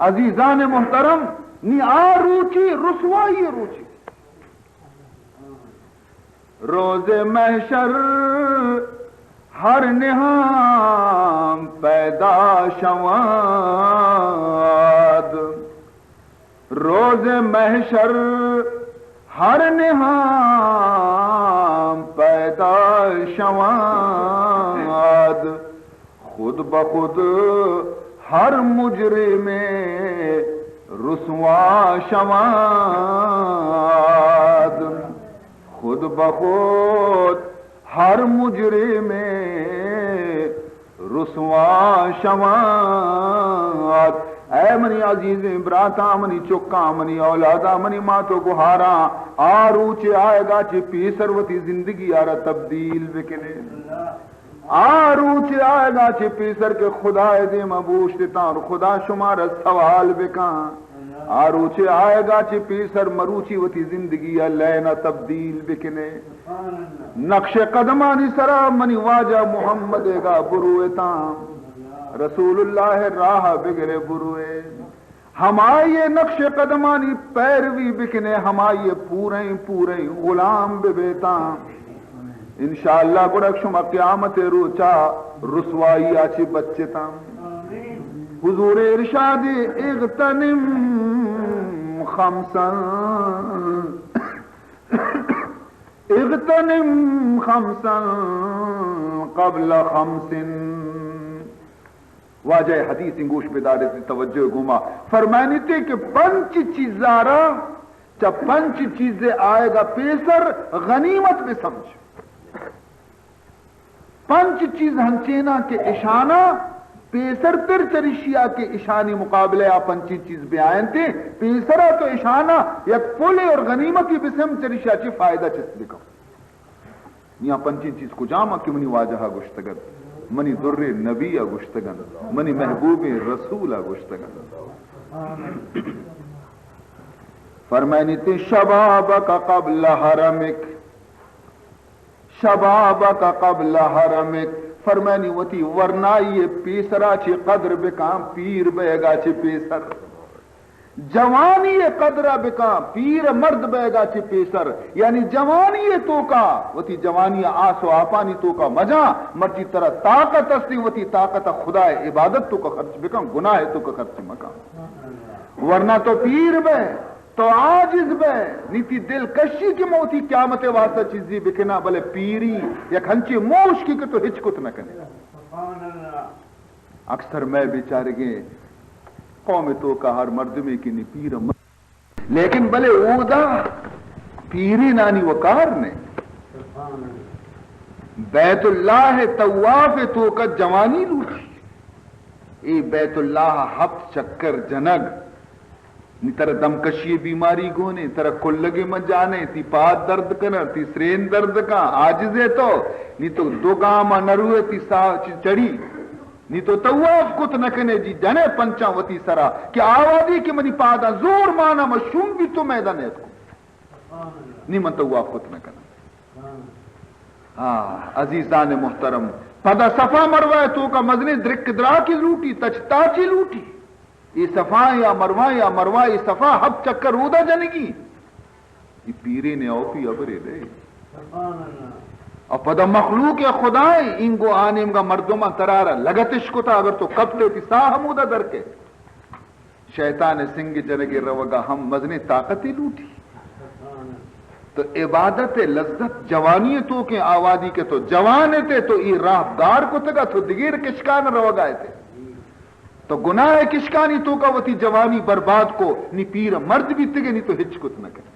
عزیزان محترم نی روچی رسوائی روچی روز محشر ہر نہام پیدا شواد روز محشر ہر نہام پیدا شواد خود بخود ہر مجرم رسوا شواد خود بخود ہر مجرم رسوا شواد اے منی عزیز براتا منی چکا منی اولادا منی ماتو گہارا آروچے آئے گا چی پیسروتی زندگی آرہ تبدیل بکنے آروچے آئے گا چی پیسر کے خدا دے مبوش دیتا اور خدا شمارا سوال بکان آروچے آئے گا چی پیسر مروچی وتی زندگی لینا تبدیل بکنے نقش قدمانی سرا منی واجہ محمد گا بروئے تام رسول اللہ راہ بگرے بروئے ہمائیے نقش قدمانی پیروی بکنے ہمائیے پورے غلام ببیتام انشاءاللہ گڑک شما قیامت روچا رسوائی آچی بچے تام حضور ارشاد اغتنم خمسا اغتنم خمسا قبل خمس واجہ حدیث انگوش بدارے سے توجہ گما فرمانی تھے کہ پنچ چیزارا جب پنچ چیزیں آئے گا پیسر غنیمت میں سمجھ پنچ چیز ہنچینا کے اشانہ پیسر تر چرشیا کے اشانی مقابلے آپ پنچی چیز بیان تھے پیسرہ تو اشانہ یک پولے اور غنیمتی بسم چرشیا چی فائدہ چس لکھو یہاں پنچی چیز کو جامع کی منی واجہا گشتگن منی در نبی گشتگن منی محبوب رسول گشتگن فرمائنی تھی شبابک قبل حرمک شبابک قبل حرمک فرمانی وتی ورنہ یہ پیسرا چی قدر بکام پیر بیگا چی پیسر جوانی قدرہ بکام پیر مرد بیگا چی پیسر یعنی جوانی تو کا وتی جوانی آس و آپانی تو کا مجا مرچی طرح طاقت استی وتی طاقت خدا عبادت تو کا خرچ بکام گناہ تو کا خرچ مکام ورنہ تو پیر بے تو عاجز بے نیتی دل کشی کی موتی قیامت واسطہ چیزی بکنا بلے پیری یا کھنچی موش کی کہ تو ہچکت نہ کنے اکثر میں بیچارے گے قوم تو کا ہر مرد میں کی نی پیر لیکن بلے اودا پیری نانی وقار نے بیت اللہ طواف تو کا جوانی لوٹی ای بیت اللہ ہفت چکر جنگ نی تر دمکشی بیماری گونے تر کلگی من جانے تی پاد درد کنا تی سرین درد کا آجزے تو نی تو دو گاما نروے تی چڑی نی تو طواف کت نکنے جی جنے پنچا وتی سرا کہ آوادی کی منی پادا زور مانا مشوم بھی تو میدان ہے کو نی من طواف کت نکنا عزیزان محترم پدا صفا مروائے تو کا مزنے درک درا کی لوٹی تچتا چی لوٹی یہ صفا یا مروا یہ صفا ہب چکر اودا جنگی یہ پیرے نے اوپی ابرے دے اور پدا مخلوق خدای انگو آنیم گا مردمہ ترارا لگتش کو تھا اگر تو کب تے سا ہمودا در کے شیطان سنگ جنگی روگا ہم مزنے طاقتی لوٹی تو عبادت لذت جوانی تو کے آوادی کے تو جوانے تھے تو یہ راہ دار کو تگا تو دگیر کشکان روگائے تھے تو گناہ کشکانی تو کا وتی جوانی برباد کو نی پیر مرد بھی تگے نی تو ہچکت نہ کرے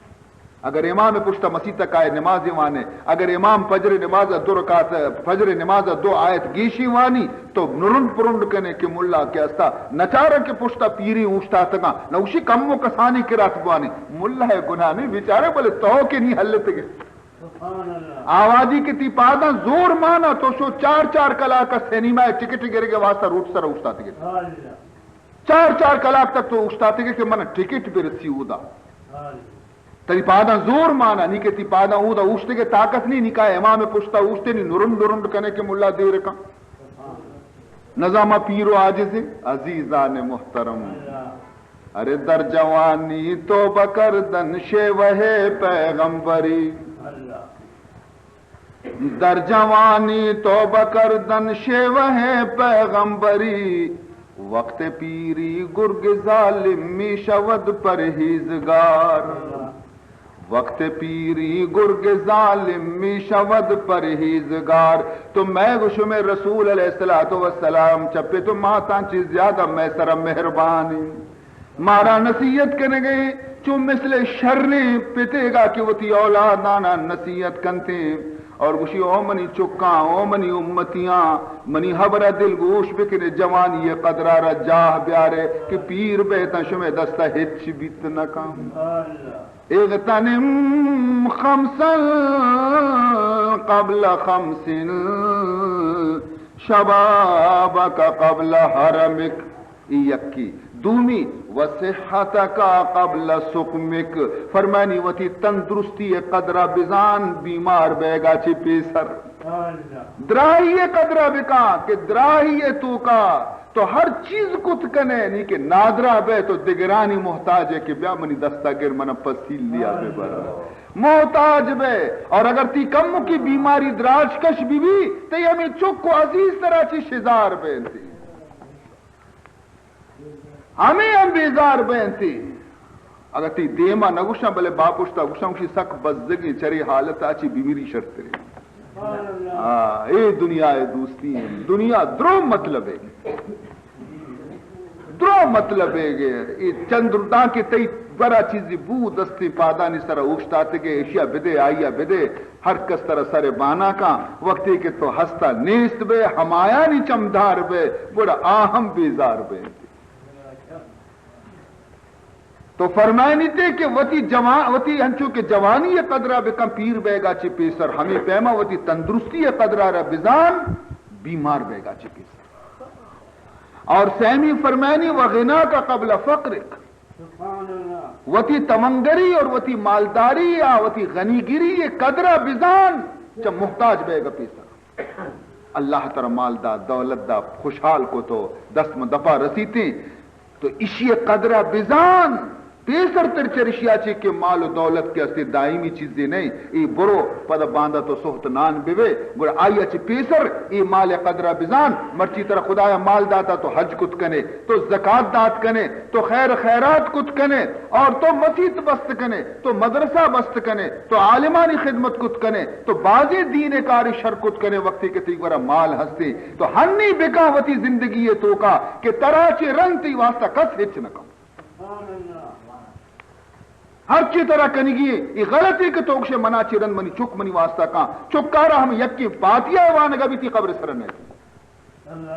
اگر امام پشتا مسیح تک آئے نماز وانے اگر امام فجر نماز دو رکعت فجر نماز دو آیت گیشی وانی تو نرند پرند کنے کہ ملا کے استا نچارا کے پشتا پیری اوشتا تگا نوشی کم و کسانی کی رات بوانے ملا ہے گناہ نہیں بیچارے بلے تو کے نہیں حل تگے آوازی کی تی پادا زور مانا تو شو 4 کلاک کا سینما ٹکٹ گرے کے واسطہ روٹ سر اٹھاتے گئے 4 کلاک تک تو اٹھاتے گئے کہ من ٹکٹ پہ رسی اودا تری پادا زور مانا نہیں کہ تی پادا اودا اٹھتے کے طاقت نہیں نکا امام پشتا اٹھتے نہیں نرند کنے کے ملا دے رکا نظامہ پیرو عاجز عزیزان محترم ارے در جوانی تو بکردن شیوہ پیغمبری در جوانی تو بکردن شیوہ پیغمبری وقت پیری گرگ ظالم می شود پرہیزگار وقت پیری گرگ ظالم می شود پرہیزگار تو میں گشم رسول علیہ السلام چپے تو ماتا چیز زیادہ میں سر مہربانی مارا نصیحت کرنے گئے چو مثل شرنے پتے گا کہ وہ تی اولاد نانا نصیحت کنتے اور گوشی او منی چکاں او منی امتیاں منی حبرہ دل گوش بکنے جوانی قدرارہ جاہ بیارے کہ پیر بیتا شمع دستہ ہچ بیت نکام اغتنم خمسا قبل خمس شبابک قبل حرمک یکی دومی وصحتک قبل سقمک فرمانی وتی تندرستی قدرہ بزان بیمار بیگا چی پیسر دراہی قدرہ بکا کہ دراہی تو کا تو ہر چیز کت کنے نہیں کہ نادرہ بے تو دگرانی محتاج ہے کہ بیا منی دستاگر منا پسیل لیا بے برا محتاج بے اور اگر تی کم کی بیماری دراج کش بھی تو یہ ہمیں چک کو عزیز طرح چی شزار بین تھی ہمیں ہم بیزار بین تھی اگر تی دیما نگوشا بلے باپوشتا گوشا مشی سک بزدگی چری حالت آچی بیمیری شرط رہی اے دنیا اے دوستی ہیں دنیا درو مطلب ہے درو مطلب ہے یہ چندرداں کے تئی برا چیزی بو دستی پادانی سر اوشتاتے گے اشیاء بدے آئیا بدے ہر کس طرح سر بانا کا وقتی کہ تو ہستا نیست بے ہمایانی چمدار بے بڑا آہم بیزار بے تو فرمائنی تے کہ وتی ہنچو کہ جوانی قدرہ بکم پیر بیگا چی پیسر ہمیں پیما وتی تندرستی قدرہ را بزان بیمار بیگا چی پیسر اور سیمی فرمائنی وغنا کا قبل فقرک وتی تمنگری اور وتی مالداری یا وتی غنیگری یہ قدرہ بزان جب محتاج بیگا پیسر اللہ تعالی مالدار دولت دا خوشحال کو تو دست میں دفع رسیتے تو اسی قدرہ بزان پیسر ترچرشیا چی کہ مال و دولت کے استے دائمی چیزیں نہیں ای برو پدا باندھا تو سخت نان بیوے گر آیا چی پیسر ای مال قدرہ بزان مرچی طرح خدایا مال داتا تو حج کت کنے تو زکاة دات کنے تو خیر خیرات کت کنے اور تو مسیط بست کنے تو مدرسہ بست کنے تو عالمانی خدمت کت کنے تو بازی دین کاری شر کت کنے وقتی کہ تیگ ورہ مال ہستے تو ہنی بکاوتی زندگی تو کا کہ تراچے رنگ تی واسطہ کس ہچ نکا ہر چی طرح کنگی یہ غلطی کہ توکشے منا چیرن منی چک منی واسطہ کان چکارا ہم یکی پاتیا ایوانگا بھی تی قبر سرن ہے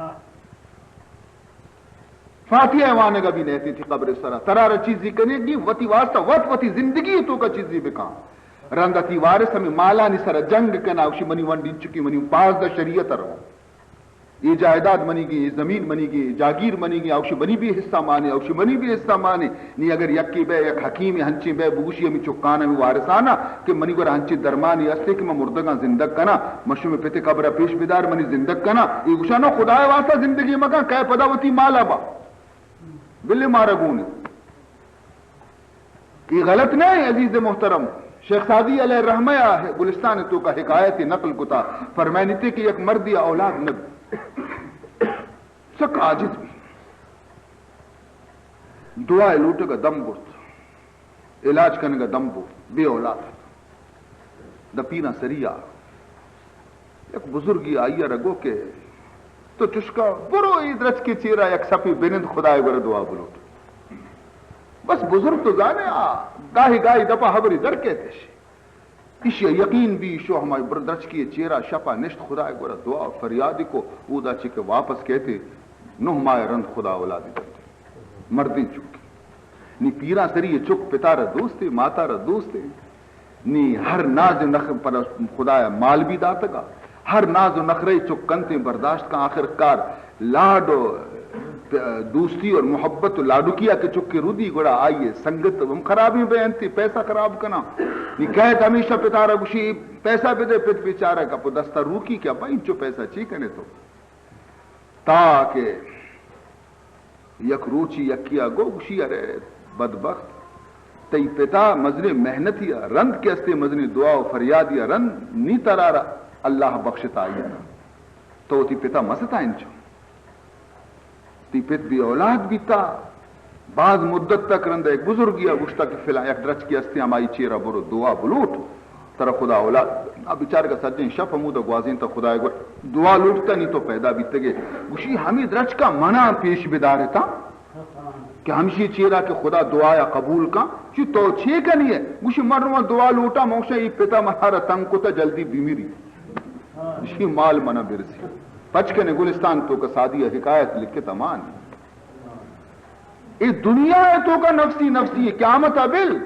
فاتحہ ایوانگا بھی نہیں تھی قبر سرن ترار چیزی کنگی وتی واسطہ وتی زندگی تو کا چیزی بکان رندہ تی وارث ہمیں مالانی سر جنگ کنا اوشی منی ونڈی چکی منی پاس دا شریعت رہو یہ جائیداد منی گی یہ زمین منی گی جاگیر منی گی اوشی منی بھی حصہ مانے اوشی منی بھی حصہ مانے نہیں اگر یکی بے یک حکیمی ہنچی بے بوشی ہمیں چکانا میں وارثانا کہ منی گر ہنچی درمانی استے کہ میں مردگاں زندگ کنا مشو میں پیتے قبرہ پیش بیدار منی زندگ کنا یہ گوشانا خدای واسطہ زندگی مکان کہے پدا وتی مالا با بلے مارا گونے یہ غلط نہیں عزیز محترم شیخ سعدی علیہ الرحمہ گلستان تو کا حکایت نقل کتا فرمائنی تھی کہ یک مردی اولاد نبی سک عاجز بھی دعائے لوٹے گا دم برت علاج کرنے گا دم برت بے اولاد دا پینا سریا ایک بزرگی آئیا رگو کے تو چشکا برو ادرچ کی چیرہ یک سپی بینند خدای گر دعا بلوٹ بس بزرگ تو جانے گاہی گاہی دپا حبری در کہتے شی کسی یقین بھی شو ہماری بردرچ کی چیرہ شپا نشت خدا گورا دعا فریادی کو اودا چکے واپس کہتے نو ہمارے رند خدا اولادی کرتے مردیں چکی نی پیرا سری یہ چک پتا رہ دوستے ماتا رہ دوستے نی ہر ناز نخ پر خدا مال بھی داتا گا ہر ناز و نخرے چکنتے برداشت کا آخر کار لاڈ و دوستی اور محبت و لاڈو کیا کہ چکے رودی گڑا آئیے سنگت ہم خرابی بیانتی پیسہ خراب کنا نکایت ہمیشہ پتارا گوشی پیسہ پہ دے پت بیچارہ کا پو دستہ روکی کیا بھائی جو پیسہ چیکنے تو تاکہ یک روچی یکیا گو گوشی ارے بدبخت تی پتا مزنی محنت یا رند کے استے مزنی دعا و فریاد یا رند نی ترارا اللہ بخشتا آئیے تو تی پتا مستا انچو تی پت بھی اولاد بھی تا بعض مدت تک رند ایک بزرگ یا گشتا کہ فیلان یک درچ کی استے ہمائی چیرہ برو دعا بلوٹ ترہ خدا اولاد اب بیچار کا سجن شف ہمودہ گوازین تا خدا ایک دعا لوٹتا نہیں تو پیدا بھی تگے گوشی ہمیں درچ کا منع پیش بدارے تا کہ ہمشی چیرہ کہ خدا دعا یا قبول کا چی تو چھے کا نہیں ہے گوشی مرنوہ دعا لوٹا موشا یہ پتا مہارا تنگ کو تا جلدی بیمیری گوشی مال منع برسی پچکنے گلستان تو کا سادی حکایت لکھے تمان یہ دنیا ہے تو کا نفسی نفسی ہے قیامت ابل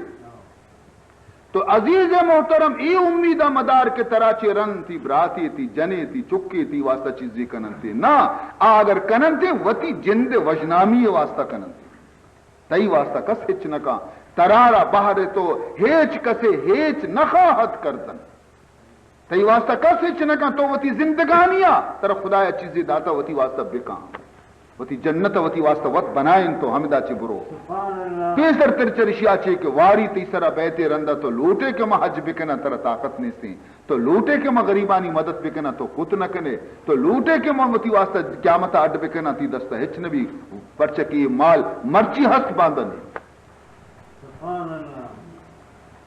تو عزیز محترم ای امیدہ مدار کے تراچے رن تھی براتی تھی جنے تھی چکے تھی واسطہ چیزیں کننتے نا اگر کننتے وتی جند وجنامی واسطہ کننتے تئی واسطہ کس ہچ نکا ترارا باہر تو ہیچ کسے ہیچ نخواہت کردن تئی واسطہ کس ہچ نکا تو وتی زندگانیاں تر خدا چیزیں داتا وتی واسطہ بکان وتی جنت وتی واسطہ وط بنائیں تو ہمدا چے برو تیسر ترچرشیا چے کہ واری تیسرا بیتے رندہ تو لوٹے کہ ما حج بکنا تر طاقت نہیں سی تو لوٹے کہ ما غریبانی مدد بکنا تو خود نہ کنے تو لوٹے کہ ما وتی واسطہ قیامت اڈ بکنا تی دستہ ہچ نبی پرچکی مال مرچی ہست باندن سبحان اللہ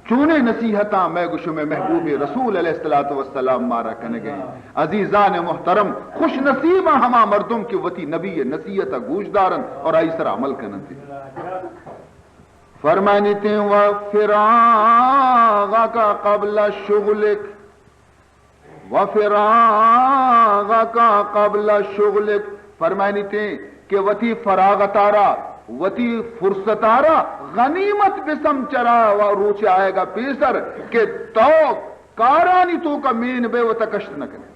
چونے نصیحتاں میں گشو میں محبوب رسول علیہ السلام مارا کنے گئے عزیزان محترم خوش نصیبہ ہما مردم کی وتی نبی نصیحتہ گوش دارن اور ایسر عمل کنن تھی فرمانی تھے وَفِرَاغَكَ قَبْلَ شُغْلِكَ وَفِرَاغَكَ قَبْلَ شُغْلِكَ فرمانی تھے کہ وتی فراغت آرا وتی فرصت آرا غنیمت بسم چرا و روچ آئے گا پیسر کہ تو کارانی تو کا مین بے و تکشت نہ کرے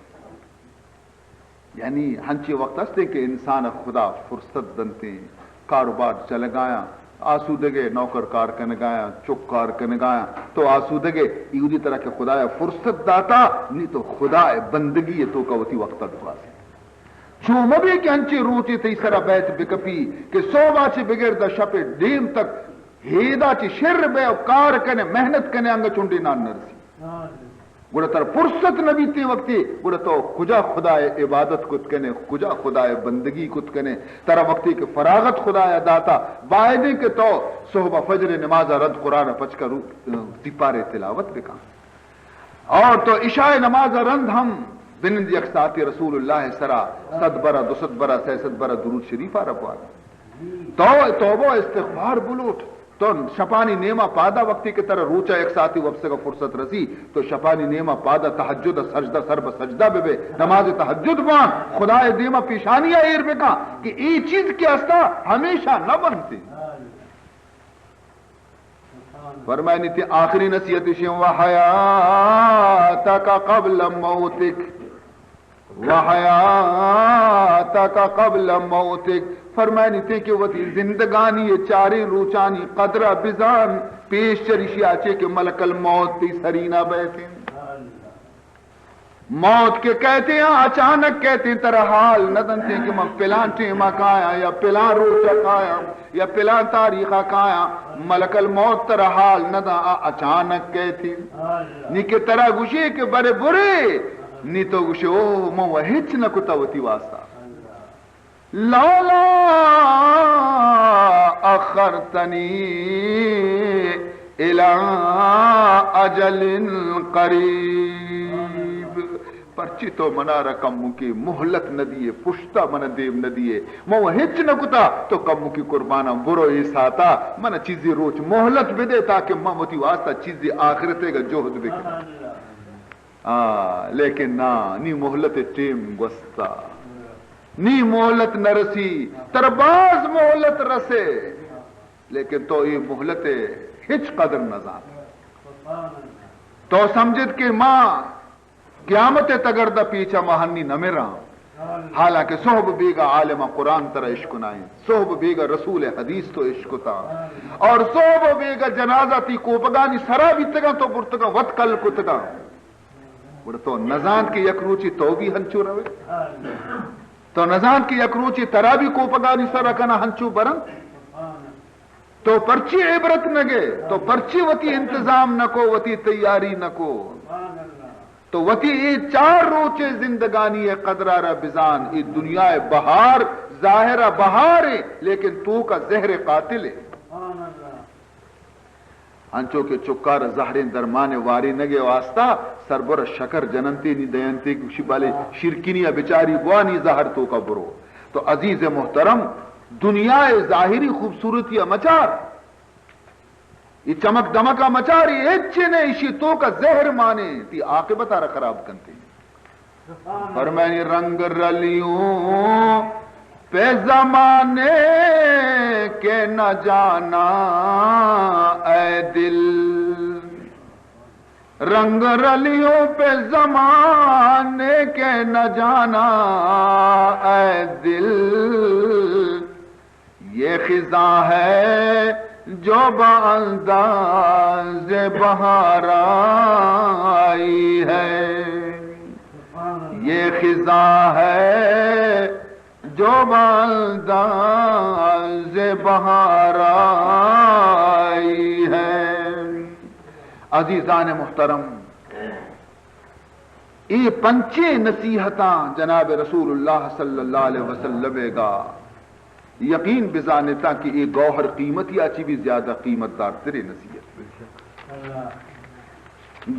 یعنی ہنچی وقت ہستے کہ انسان خدا فرصت دنتے کاروبار چل گایا آسودگے نوکر کار کن گایا چک کار کن گایا تو آسودگے ایودی طرح کہ خدا فرصت داتا نہیں تو خدا بندگی تو کا وتی وقت دعا سے چوم بھی کہ انچی روچی تیسرا بیت بکپی کہ سوبا چی بگیر دا شپ دیم تک ہیدا چی شر بے کار کنے محنت کنے انگا چونڈی نان نرسی گوڑا تر فرصت نبی تی وقتی گوڑا تو کجا خدا عبادت کت کنے کجا خدا بندگی کت کنے تر وقتی کہ فراغت خدا داتا باعدی کہ تو صحبہ فجر نماز رد قرآن پچ کر سپارے تلاوت بکا اور تو عشاء نماز رند ہم بنند یکساتی رسول اللہ سرا 100 برا 200 برا 600 برا درود شریف رپوا تو توبہ استغفار بلوٹ تو شپانی نیما پادا وقتی کی طرح روچا ایک ساتھی وقت کا فرصت رسی تو شپانی نیما پادا تہجد سجدہ سر بسجدہ بے نماز تہجد بان خدا دیما پیشانیہ ایر بکا کہ ای چیز کی استا ہمیشہ نہ بنتی فرمائنی تھی آخری نصیحت شیم وحیاتک قبل موتک وحیاتک قبل موتک فرمائنی تھی کہ وہ زندگانی چاری روچانی قدرہ بزان پیش چریشی آچے کہ ملک الموت تی سرینہ بیٹھیں موت کے کہتے ہیں اچانک کہتے ہیں ترہ حال ندنتے ہیں کہ میں پلان ٹیمہ کایا یا پلان روچہ کایا یا پلان تاریخہ کایا ملک الموت ترہ حال ندن اچانک کہتے ہیں نی کہ ترہ گوشے کہ بڑے برے نی تو گوشے او مو وحچ نکتا ہوتی واسطہ لولا اخرتنی الى اجل قریب پرچی تو منا رکم کی محلت نہ دیے پشتا من دیو نہ دیے مو ہچ نہ کتا تو کم کی قربانا برو ایساتا من چیزی روچ محلت بھی دے تاکہ ممتی واسطہ چیزی آخرتے گا جوہد بھی لیکن نا نی محلت ٹیم گستا نی محلت نہ رسی ترباز محلت رسے لیکن تو یہ محلت ہچ قدر نہ زان تو سمجھت کہ ماں قیامت تگردہ پیچھا مہنی نہ میرا، حالانکہ صحب بیگا عالم قرآن ترہ عشق نائیں، صحب بیگا رسول حدیث تو عشق تا، اور صحب بیگا جنازہ تی کوپگانی سرا بیتگا تو برتگا وط کل کتگا بڑا تو نزان کی یک روچی تو بھی ہنچو روے، تو نزان کی یک روچی ترا بھی کوپگانی سرا کنا ہنچو برن، تو پرچی عبرت نگے، تو پرچی وتی انتظام نکو، وتی تیاری نکو، تو وتی یہ چار روچے زندگانی قدرارہ بزان، یہ دنیا بہار ظاہرہ بہار ہے لیکن تو کا زہر قاتل ہے، انچو کے چکار زہرین درمان واری نگے واسطہ سربر شکر جننتی نی دینتی کشی بالے شرکینی بچاری بوانی زہر تو کا برو۔ تو عزیز محترم، دنیا ظاہری خوبصورتی مچار، یہ چمک دمکا مچاری اچھے نے اسی تو کا زہر مانے تی عاقبت آرہ خراب کنتے ہیں۔ فرمائنی رنگ رلیوں پہ زمانے کے نہ جانا اے دل، رنگ رلیوں پہ زمانے کے نہ جانا اے دل، یہ خزاں ہے جو بانداز بہار آئی ہے، یہ خزاں ہے جو بانداز بہار آئی ہے۔ عزیزان محترم، یہ پنچے نصیحتاں جناب رسول اللہ صلی اللہ علیہ وسلم گا یقین بزانتا کہ یہ گوہر قیمت یا چی بھی زیادہ قیمت دار تیرے نصیحت،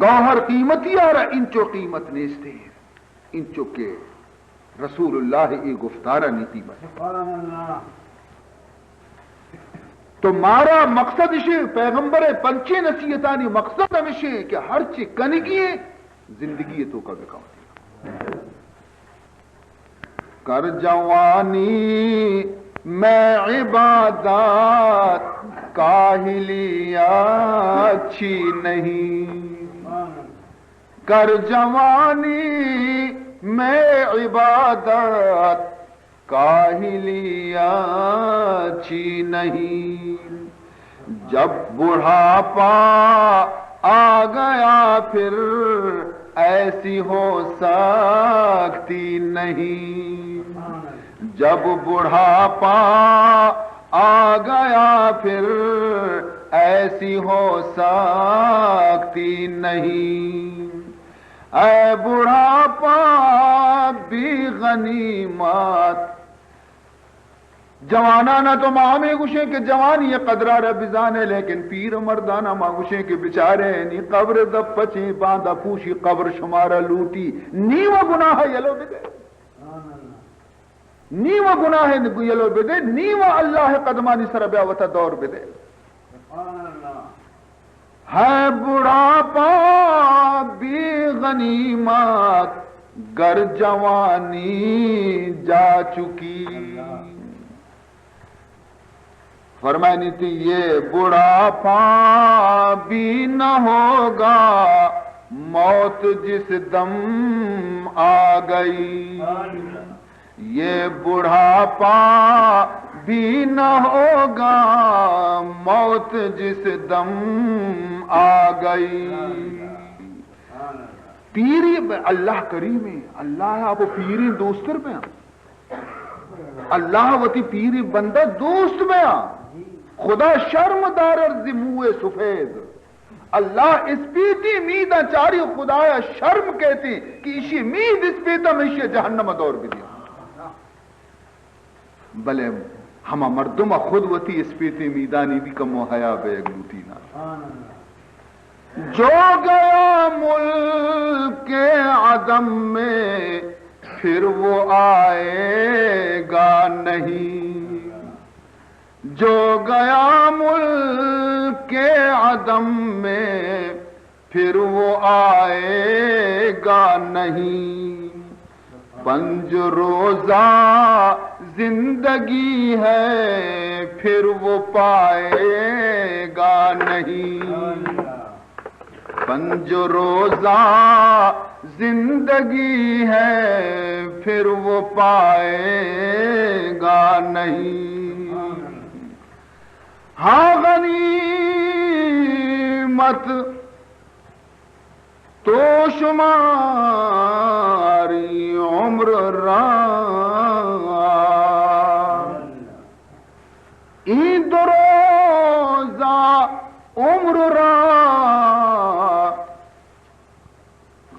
گوہر قیمت یا رہا انچو قیمت نیستے انچو کے رسول اللہ یہ گفتارہ نیتی بس۔ تو مارا مقصد اسے پیغمبر پنچے نصیحتانی مقصد ہمیشہ کہ ہر چی کنگی زندگی تو کا بکاؤ کر جوانی میں عبادات کاہلیہ اچھی نہیں، کر جوانی میں عبادات کاہلیہ اچھی نہیں، جب بڑھاپا آ گیا پھر ایسی ہو سکتی نہیں، جب بڑھاپا آ گیا پھر ایسی ہو سکتی نہیں، اے بڑھاپا بھی غنیمت، جوانانہ تو ماں میں گوشے کہ جوانی قدرہ بزان ہے لیکن پیر مردانہ ماں گوشے کہ بچارے نی قبر دب پچی باندھا پوشی قبر شمارہ لوٹی نیوہ گناہ یلو بدے، نیوہ گناہ یلو بدے، نیوہ اللہ قدمانی سر بیاوتا دور بدے، ہے بڑھاپا بھی غنیمت گر جوانی جا چکی، فرمائنی تھی یہ بڑھاپا بھی نہ ہوگا موت جس دم آ گئی، یہ بڑھاپا بھی نہ ہوگا موت جس دم آ گئی۔ پیری اللہ کریم ہے، اللہ آپ پیری دوستر میں اللہ وتی پیری بندہ دوست میں خدا شرم دارر زموے سفید، اللہ اس پیتی میدہ چاری خدایا شرم کہتی کہ اسی مید اس پیتا میں اسی جہنم دور بھی دیا، بلے ہما مردمہ خود وتی اس پیتی میدانی بھی کم و حیا بے اگلوتی نا، جو گیا ملک کے عدم میں پھر وہ آئے گا نہیں، جو گیا ملک کے عدم میں پھر وہ آئے گا نہیں، پنج روزہ زندگی ہے پھر وہ پائے گا نہیں، پنج روزہ زندگی ہے پھر وہ پائے گا نہیں. ہاں غنیمت تو شماری عمر عید روزہ عمر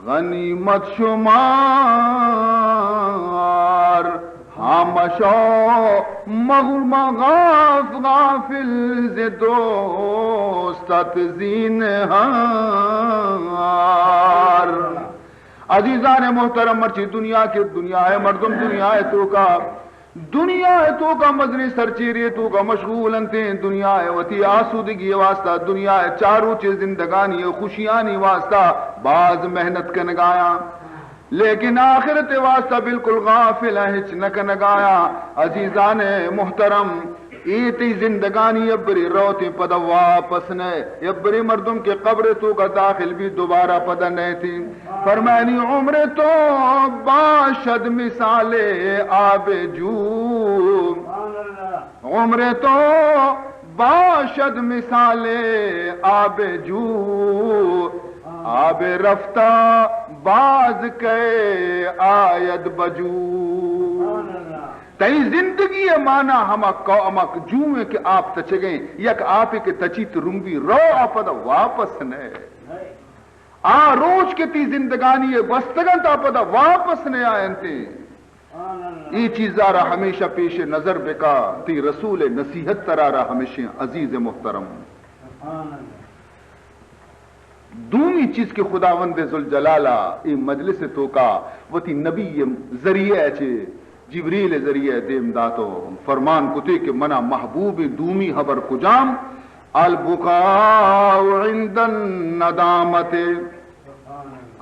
غنیمت شمار. ہمشو غافل ز دوستت زینہار. عزیزان محترم مرچی دنیا کے دنیا ہے مردم دنیا ہے تو کا مزنی سرچیری تو کا مشغول انتے دنیا ہے وتی آسودگی واسطہ دنیا ہے چاروں چیز زندگانی خوشیانی واسطہ بعض محنت کا نگایا لیکن آخرت واسطہ بالکل غافل ہے ہچ نہ نگایا. عزیزان محترم ایتی زندگانی ابری روتی پدا واپس نے ابری مردم کے قبر تو کا داخل بھی دوبارہ پدا نہیں تھی. فرمانی عمر تو باشد مثال آب جو عمر تو باشد مثال آب جو آب رفتہ باز کے آید بجو. تئی زندگی مانا ہمک جوئیں کہ آپ تچگیں یک آپ کے تچیت رنگی رو آپد واپس نے آ روز کے تی زندگانی وستگن تا پدا واپس نے آئیں تے. یہ چیزارا ہمیشہ پیش نظر بکا تی رسول نصیحت ترارا ہمیشہ عزیز محترم. دومی چیز کے خداوند ذوالجلالہ ای مجلس تو کا وہ تی نبی ذریعہ چھے جبریل ذریعہ دیم داتو فرمان کتے کہ منا محبوب دومی خبر کجام البکاء عند الندامت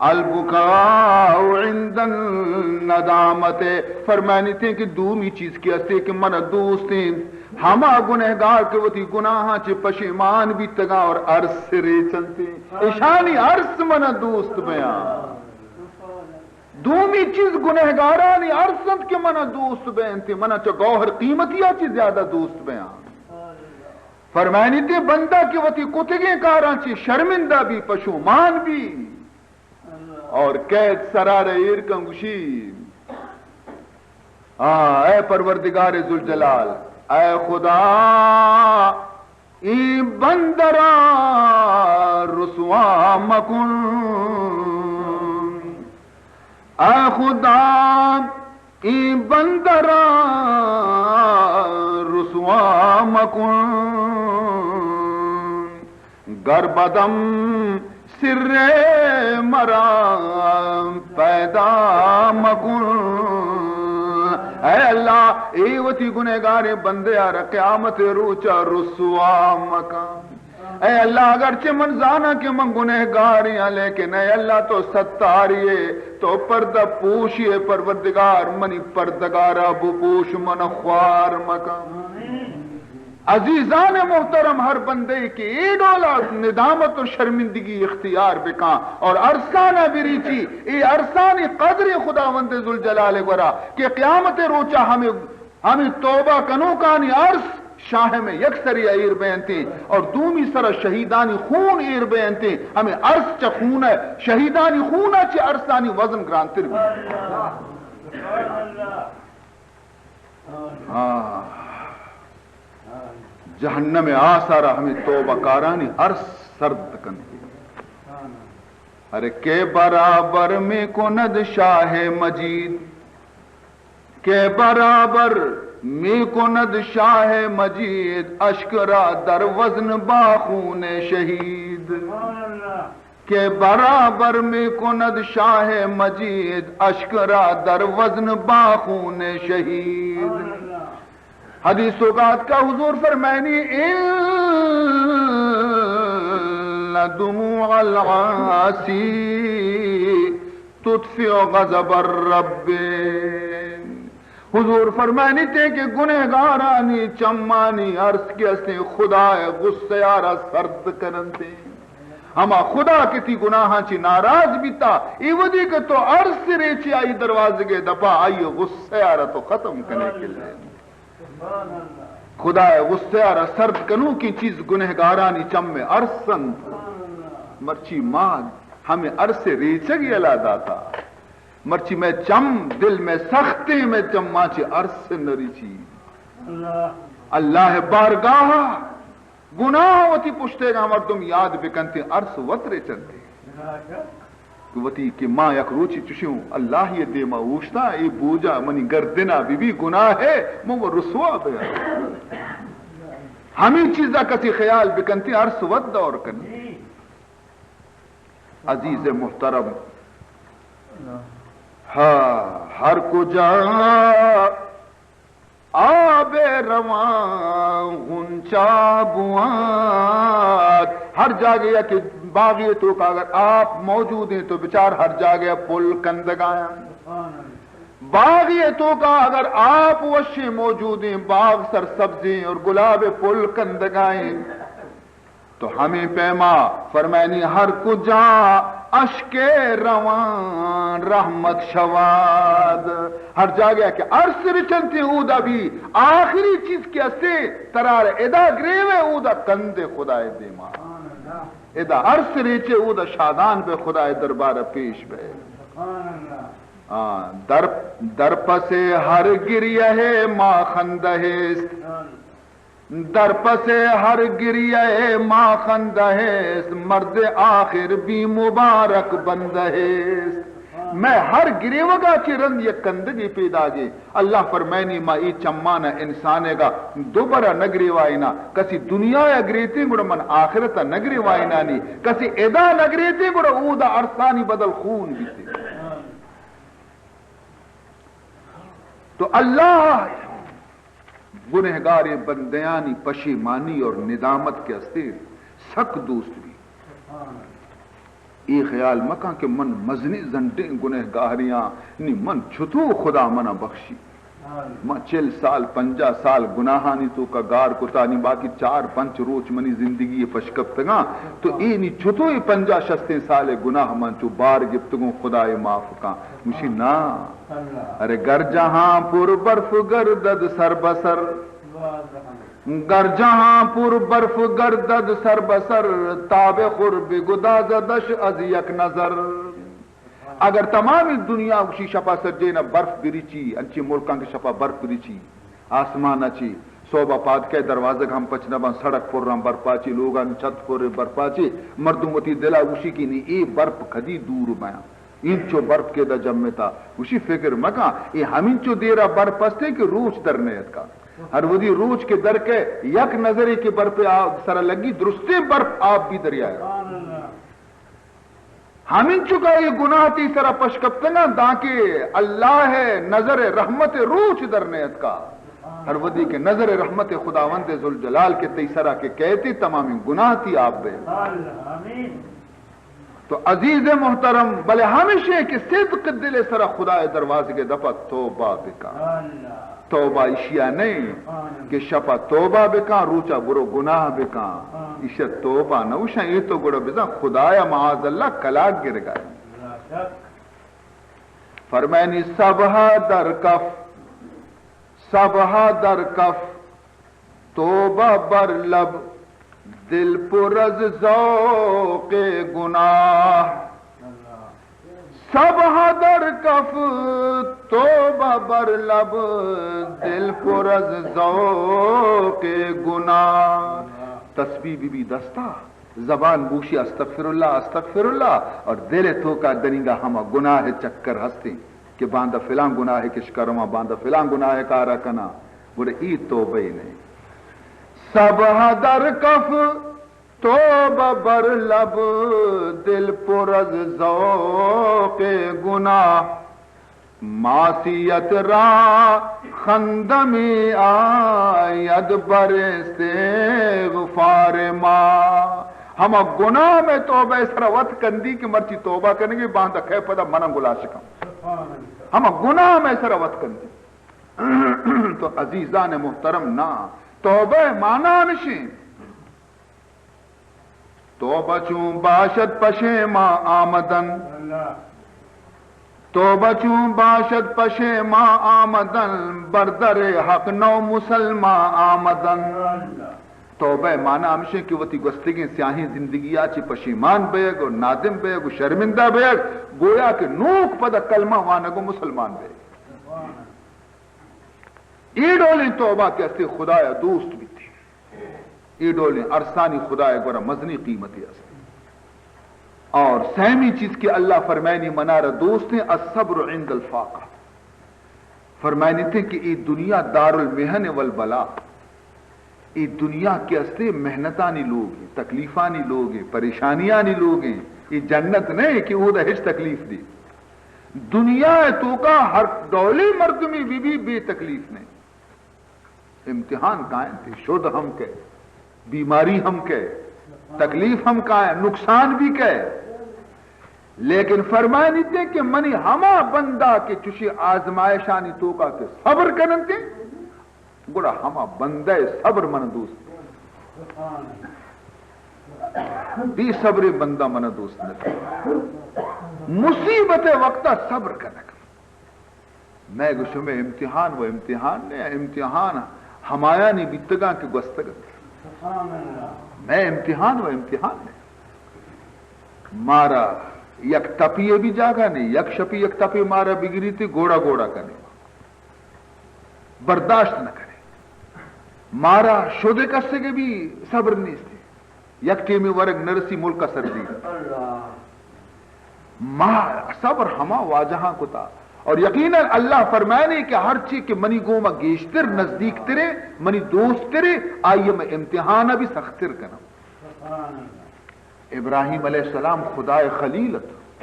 البکاء عند الندامت. فرمانی تھے کہ دومی چیز کی ہستے کہ منا دوستیں ہما گنہگار کے وتی گناہاں چے پشیمان بھی تگا اور عرص سے رے چلتے اشانی عرص منا دوست بیان. دومی چیز گنہگارانی عرصت کے منا دوست بیان تھی منا چا گوہر قیمتیا چی زیادہ دوست بیان. فرمانی تھے بندہ کی وتی کتگیں کاراں چی شرمندہ بھی پشومان بھی اور قید سرار ایرکن گشی. اے پروردگار ذوالجلال اے خدا ای بندرا رسوا مکن. اے خدا ای بندرا رسوا مکن. گربدم سر مرا پیدا مکن. اے اللہ ای وتی گنہگار بندے آر قیامت روچا رسوا مکان. اے اللہ اگرچہ من زانا کہ من گنہگاریاں لیکن اے اللہ تو ستاریے تو پردہ پوشیے پروردگار منی پردگارا بپوش من خوار مکان. عزیزان محترم ہر بندے کی ایڈولا ندامت و شرمندگی اختیار بکا اور ارسانہ بریچی ای ارسانی قدر خداوند ذوالجلال ورا کہ قیامت روچا ہمیں توبہ کنوکانی عرص شاہ میں یکسری ایر بینتی اور دومی سر شہیدانی خون ایر بینتی ہمیں عرص چا خون ہے شہیدانی خون ہے چا عرصانی وزن گرانتر بھی. جہنم آسارا ہمیں توبہ کارانی عرص سرد کنتی. ارے کے برابر میں کند شاہ مجید کے برابر میں کند شاہ مجید اشکرا در وزن باخون شہید. کے برابر میں کند شاہ مجید اشکرا در وزن باخون شہید. حدیث سوگات کا حضور فرمانی ان دموع العاسی تطفئ غضب الرب. حضور فرمانی تھے کہ گنہگارانی چمانی عرض کے اسے خدا غصے آرہ سرد کرنتے ہما خدا کی تی گناہاں چی ناراض بیتا ایودی کہ تو عرص ریچی آئی دروازے کے دپا آئی غصہ آرہ تو ختم کرنے کے لئے خدا غصہ آرہ سرد کنو کی چیز گنہگارانی چم میں عرصن مرچی ماں ہمیں عرص ریچگی علا داتا مرچی میں چم دل میں سختی میں چم ماں چی عرص نریچی اللہ بارگاہ گناہ وتی پشتے گا مردم یاد بکنتے عرص وطرے چلتے وتی کہ ماں یک روچی چشیوں اللہ یہ دے اوشتا ای بوجا منی گردنا بی بی گناہ ہے وہ رسوا بیا ہمیں چیزا کسی خیال بکنتے عرص وط دور کرنے عزیز محترم ہاں ہر کو جا آب رواں غنچا بواد ہر جاگے کہ باغی تو کا اگر آپ موجود ہیں تو بچار ہر جاگے پل کندگایا باغی تو کا اگر آپ وشی موجود ہیں باغ سر سبزی اور گلاب پل کندگائیں تو ہمیں پیما فرمائنی ہر کجا اشک روان رحمت شواد ہر جاگہ کہ عرص رچنتی اودا بھی آخری چیز کی اسے ترار ادا گریوے اودا کندے خدای دیما ادا عرص ریچے اودا شادان بے خدای دربار پیش بے در پسے ہر گریہ ہے ما خندہ در پسے ہر گریہ ما خندہ مرد آخر بھی مبارک بندہ میں ہر گریوگا چی رند یک کندگی پیدا گے اللہ فرمینی ما ای چمانا انسانے گا دوبارہ نگری وائنا کسی دنیا اگریتی گوڑا من آخرتا نگری وائنا نہیں کسی ادا نگریتی گوڑا اودا عرصانی بدل خون بیتی تو اللہ گنہگار بندیانی پشیمانی اور ندامت کے استیر سک دوست بھی یہ خیال مکان کہ من مزنی زنڈیں گنہگاریاں نی من چھتو خدا منا بخشی من 40 سال 50 سال گناہانی تو کا گار کتا نی باقی 4-5 روچ منی زندگی پشکپتگاں تو ای نی چھتو 50-60 سال گناہ من چو بار گفتگوں خدا معاف کان مشی نا ارے گر جہاں پر برف گردد سر بسر گر جہاں پر برف گردد سر بسر تاب خرب گدازدش از یک نظر اگر تمام دنیا اسی شپا سجے نہ برف گری چی انچی ملکاں کے شپا برف گری چی آسمان اچھی صوبہ پاد کے دروازے ہم پچنا بان سڑک پر رام برپا چی لوگان چھت پر برپا چی مردمتی دلا اسی کی نہیں ای برف کدی دور بیاں انچو برف کے دا جمعتا اسی فکر مکا یہ ہمینچو دیرا برف پستے کہ روچ در نیت کا ہر ودی روچ کے در کے یک نظری کے برف سر لگی درستے برف آپ بھی دریائے ہمینچو کا یہ گناہ تی سرا پشکپتنا داکہ اللہ ہے نظر رحمت روچ در نیت کا ہر ودی کے نظر رحمت خداوند ذوالجلال کے تیسرا کے کہتی تمامی گناہ تھی آپ بے تو عزیز محترم بلے ہمیشہ کہ صدق دل سرا خدا دروازے کے دفع توبہ بکا توبہ اشیاء نہیں کہ شپا توبہ بکا روچا برو گناہ بکا اشیاء توبہ نوشا یہ تو گڑا بزا خدایا معاذ اللہ کلاک گر گئے فرمینی سبہا در کف توبہ بر لب دل پر از ذوق گناہ سبہا در کف توبہ بر لب دل پر از ذوق گناہ تسبیح بھی دستا زبان بوشی استغفر اللہ اور دل تو کا دنگا ہما گناہ چکر ہستے کہ باندہ فلان گناہ کشکرما باندہ فلان گناہ کارا کنا بڑے ای توبہ ہی نہیں سبہ در کف توبہ بر لب دل پر از ذوق گناہ معصیت را خندمی آید بر استغفار ما ہما گناہ میں توبہ اسرا وقت کندی کہ مرچی توبہ کرنے گی باندھا کھے پدا منم گلا شکم ہما گناہ میں اسرا وقت کندی تو عزیزان محترم نا توبہ مانا نشین توبہ چون باشد پشیما آمدن توبہ چون باشد پشیما آمدن بردر حق نو مسلمان آمدن توبہ مانا ہمشہ کہ وتی گستگیں سیاہیں زندگی آچی پشیمان بیگ اور نادم بیگ اور شرمندہ بیگ گویا کہ نوک پدا کلمہ وانگو مسلمان بیگ ایڈولیں توبہ کے استے خدایا دوست بھی تھی ایڈولیں ارسانی خدایا گورا مزنی قیمتی استے اور سہمی چیز کی اللہ فرمائنی منارہ دوست ہیں الصبر عند الفاقہ فرمائنی تھے کہ یہ دنیا دار المحن والبلا یہ دنیا کے استے محنتانی لوگ ہیں تکلیفانی لوگ ہیں پریشانیانی لوگ ہیں یہ جنت نہیں کہ وہ دہش تکلیف دی دنیا تو کا ہر دولی مرد میں بھی بے تکلیف نہیں امتحان قائم تھے شد ہم کے بیماری ہم کے تکلیف ہم کا ہے نقصان بھی کہ لیکن فرمائے نہیں تھے کہ منی ہما بندہ کے چشی آزمائشانی تو کا کہ صبر کرن تھے گوڑا ہما بندہ صبر من دوست بھی صبر بندہ من دوست نہ مصیبت وقتا صبر کرنا میں گوشو میں امتحان و امتحان نے امتحان ہمایا نہیں بیتگاں کے گستگت میں امتحان و امتحان نے مارا یک تپیے بھی جاگا نہیں یک شپی یک تپی مارا بگری تھی گوڑا گوڑا کرنے برداشت نہ کرے مارا شودے کسے کے بھی صبر نہیں تھے یک ٹیمی ورگ نرسی ملک کا سردی صبر ہما واجہاں کو تھا اور یقیناً اللہ فرمائے نہیں کہ ہر چیز کے منی گوما گیشتر نزدیک ترے منی دوست ترے آئیے میں امتحانہ بھی سختر کرنا ابراہیم علیہ السلام خدا خلیلت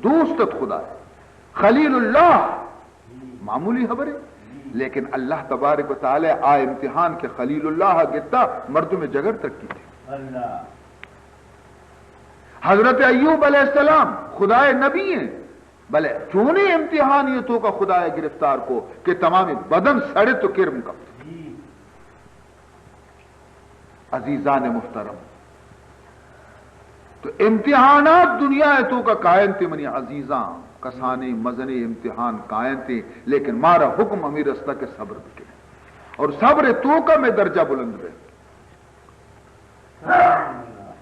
دوستت خدا خلیل اللہ معمولی خبر ہے لیکن اللہ تبارک و تعالی آ امتحان کے خلیل اللہ گتا مردوں میں جگر تک کی تھی حضرت ایوب علیہ السلام خدا نبی ہیں بلے چونی امتحان یہ تو کا خدا گرفتار کو کہ تمام بدن سڑے تو کرم کب عزیزان محترم تو امتحانات دنیا ہے تو کا قائم تھے منی عزیزاں کسانی مزنی امتحان قائم تھے لیکن مارا حکم امیر رستہ کے صبر کے اور صبر تو کا میں درجہ بلند رہے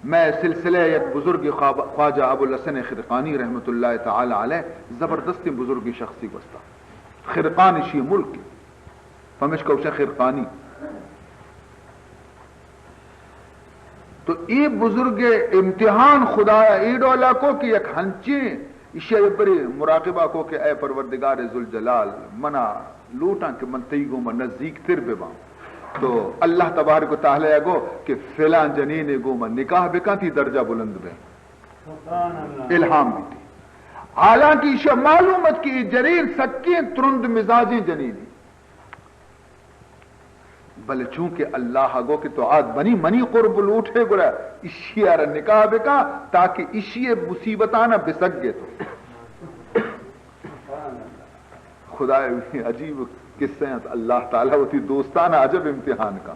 میں سلسلہ ایک بزرگ خواجہ ابو الحسن خرقانی رحمت اللہ تعالی علیہ زبردست بزرگی شخصی گستا خرقانی شی ملک فمش کوشا خرقانی تو ای بزرگ امتحان خدا ایڈولا کو کہ یک ہنچے اشیاء بری مراقبہ کو کہ اے پروردگار ذوالجلال منا لوٹاں کہ من تیگو من نزدیک تر بباں تو اللہ تبارک و تعالی گو کہ فلان جنین گو من نکاح بکا تھی درجہ بلند بے الہام بھی تھی حالانکہ اشیاء معلومت کی جنین سکیں ترند مزاجیں جنینی بلے چونکہ اللہ گو کہ تو آج بنی منی قرب لوٹے گرا اشیاء را نکاح بکا تاکہ اشیاء مصیبتانا بسک گے تو خدا عجیب قصے ہیں اللہ تعالیٰ ہوتی دوستانہ عجب امتحان کا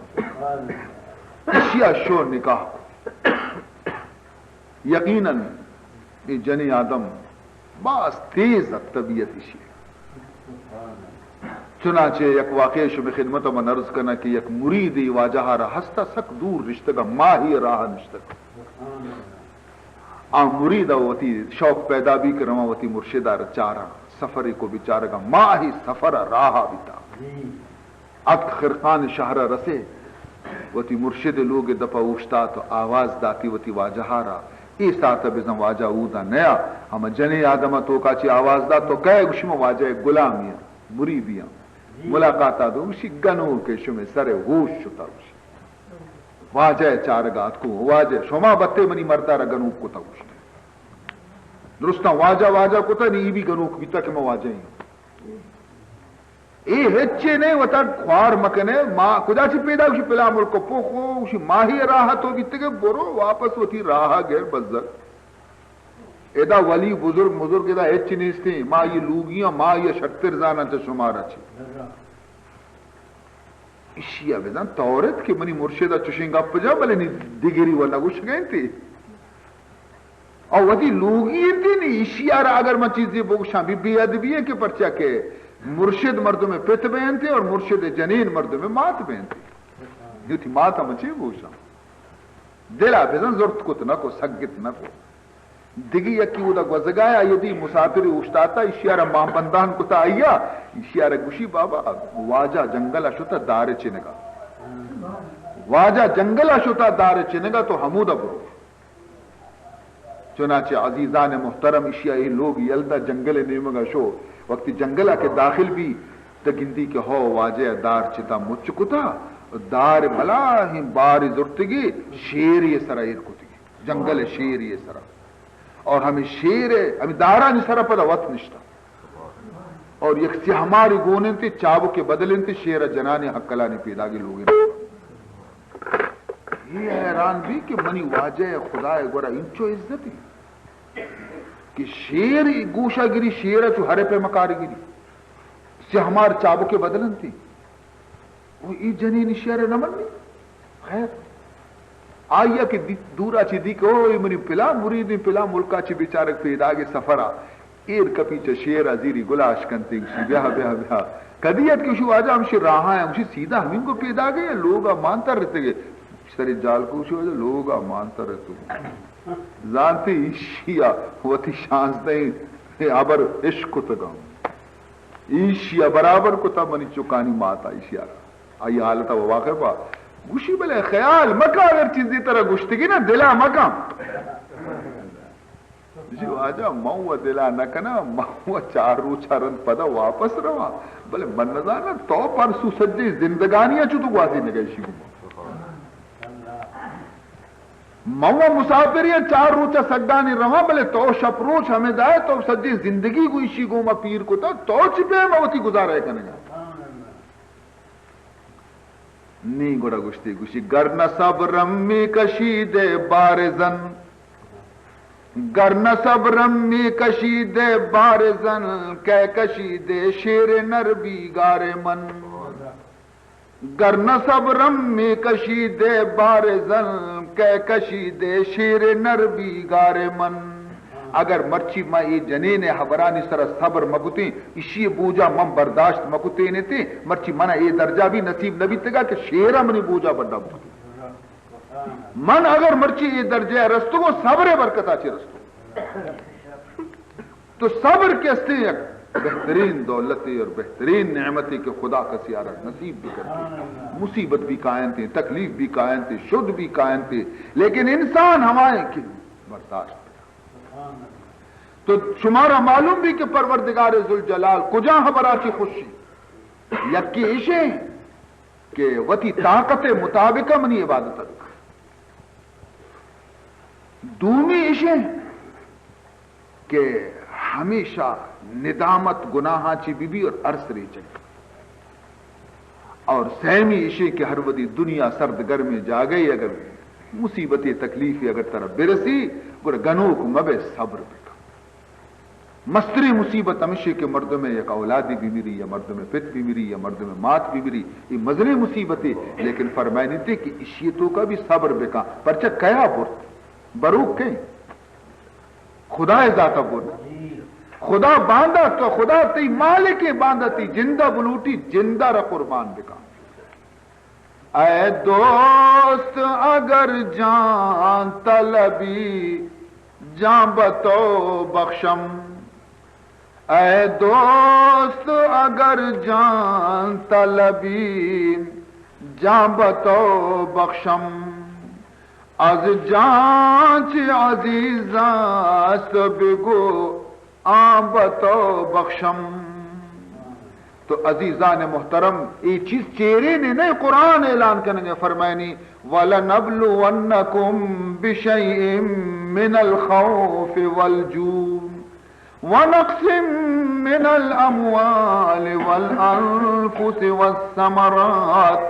اشیاء شو نکاح کو یقیناً یہ جنی آدم باس تیز طبیعت اشیاء چنانچہ یک واقعی شب خدمت من عرض کرنا کہ یک مریدی واجہا رہا ہستا سک دور رشتہ کا ماہی راہ نشتہ مریدہ ہوتی شوق پیدا بھی کرما ہوتی مرشدہ چارہ سفر کو بیچارہ کا ماہی سفر راہ بیتا اب خرقان شہرہ رسے وتی مرشد لوگ دپا اوشتا تو آواز داتی وتی واجہا رہا ای ساتھ بزن واجہ اودا نیا ہم جنی آدم تو کاچی آواز دا تو کہے گشم واجہ غلامیاں مریدیاں ملاقاتا دو اسی گنو کے شمع سر ہوش شتا اسی واجہ چارگات کو واجہ شما بتے منی مرتا را گنو کو تا اسی درستاں واجہ واجہ کو تا نہیں بھی گنو کو تا کہ میں واجہ ہی اے ہچے نہیں وطا خوار مکنے ماں کجا چی پیدا اسی پلا ملک کو پوکھو اسی ماہی راہ تو بیتے کہ برو واپس وطی راہ گیر بزر ایدا ولی بزرگ مزرگ ایدا ہچے نہیں ستے ماں یہ لوگیاں ماں یہ شکتر زانا چا شمارا چی اشیاء بیدان تورت کہ منی مرشدہ چشنگا پجا بلے نہیں دیگری والا گوش گئے تھی اور ودی لوگی تھی اشیار اگر میں چیزیں بوشاں بی ادبی ہے کہ پرچا کے مرشد مردوں میں پت بین تھے اور مرشد جنین مردوں میں مات بین تھی جو تھی ماتا مچے بوشاں دلا بزن زرت کت نہ کو سگت نہ کو دگی یکی او دا گوزگایا یدی مسافری اشتاتا اشیار ماں بندان کتا آیا اشیار گوشی بابا واجہ جنگل شتا دار چنگا واجہ جنگل شتا دار چنگا تو حمودہ برو چنانچہ عزیزان محترم اشیائی لوگ یلدا جنگل نیمگا شو وقتی جنگلہ کے داخل بھی تگندی کے ہو واجہ دار چتا مچ کتا دار بلا ہی باری زرتگی شیر یہ سرا ایر کتگی جنگل شیر یہ سرا اور ہمیں شیر ہے ہمیں دارا نہیں سرا پدا وط نشتا اور یک سی ہماری گونے تھے چابو کے بدلیں تھے شیر جنانی حقلانی پیدا کی لوگیں یہ حیران بھی کہ منی واجہ خدا گورا انچو عزتی کہ شیر گوشہ گری شیر چو ہرے پہ مکار گری سے ہمار چابو کے بدلن تھی وہ ای جنین شیر نمن نہیں خیر آئیا کہ دورا چی دی کہ اوہ منی پلا مریدی پلا ملکا چی بیچارک پیدا کے سفرہ ایر کپیچہ شیر عزیری گلاش کنتی بیہا بیہا بیہا قدیت کی شو آجا ہمشی راہاں ہیں ہمشی سیدھا ہمیں کو پیدا گئے لوگا مانتا رہتے گئے سری جال کو شو لوگا مانتا رہتے گئے زانتی ایشیا وطی شانزدیں عبر عشق تگا ایشیا برابر کو تا منی چکانی ماتا ایشیا آئی حالتا وہ واقع پا گوشی بلے خیال مکا اگر چیزی طرح گشتگی نا دلا مکا جو آجا ماؤں دلا نکنا ماؤں چار روچا رند پدا واپس روا بلے من نظانا تو پرسو سجی زندگانیاں چھو تو گوازی نگیشی گو ماؤں مسافریاں چار روچا سگانی روا بلے تو شپ روچ ہمیں دائے تو سجی زندگی گوشی گو ما پیر کو تو چپے موتی گزارے کنگا نی گوڑا گشتی گوشی گرنہ صبرم می کشید بارزن گرنہ صبرم می کشید بارزن کہ کشید شیر نر بیگار من گرنہ صبرم می کشید بارزن کہ کشید شیر نر بیگار من اگر مرچی ما ای جنین حبرانی سر صبر مکتیں اسی بوجا من برداشت مکتے نے تھے مرچی منا ای درجہ بھی نصیب نبی تگا کہ شیرہ منی بوجا بڑا بکتے من اگر مرچی ای درجہ رستو کو صبر برکتا چی رستو تو صبر کیستے ہیں بہترین دولتی اور بہترین نعمتی کہ خدا کا سیارہ نصیب بھی کرتی مصیبت بھی قائم تھی تکلیف بھی قائم تھی شد بھی قائم تھی لیکن انسان ہمارے کی برداشت تو شمارا معلوم بھی کہ پروردگار ذوالجلال کجا خبرا کی خوشی یکی عشے کہ وتی طاقت مطابق منی عبادت دومی عشے کہ ہمیشہ ندامت گناہاں چی بی بی اور عرص ری چکی اور سہمی عشے کہ ہر ودی دنیا سرد گرمی جا گئی اگر مصیبت تکلیفی اگر طرف برسی گنو کو مبے صبر بکا مستری مصیبت ہمیشہ کے مردوں میں یک اولادی بھی مری یا مردوں میں پت بھی مری یا مردوں میں مات بھی مری یہ مزری مصیبتیں لیکن فرمائنی تھے کہ اشیتوں کا بھی صبر بکا پرچہ کیا برت بروک کہیں خدا ذاتہ بولنا خدا باندھا تو خدا تی مالک باندھا تی جندہ بلوٹی جندہ را قربان بکا اے دوست اگر جان طلبی جان بتو بخشم اے دوست اگر جان طلبی جان بتو بخشم از جان چی عزیزاں سب گو آن بتو بخشم تو عزیزان محترم یہ چیز چہرے نے نہیں قرآن اعلان کریں گے فرمائنی وَلَنَبْلُوَنَّكُمْ بِشَيْءٍ مِّنَ الْخَوْفِ وَالْجُوعِ وَنَقْصٍ مِّنَ الْأَمْوَالِ وَالْأَنفُسِ وَالثَّمَرَاتِ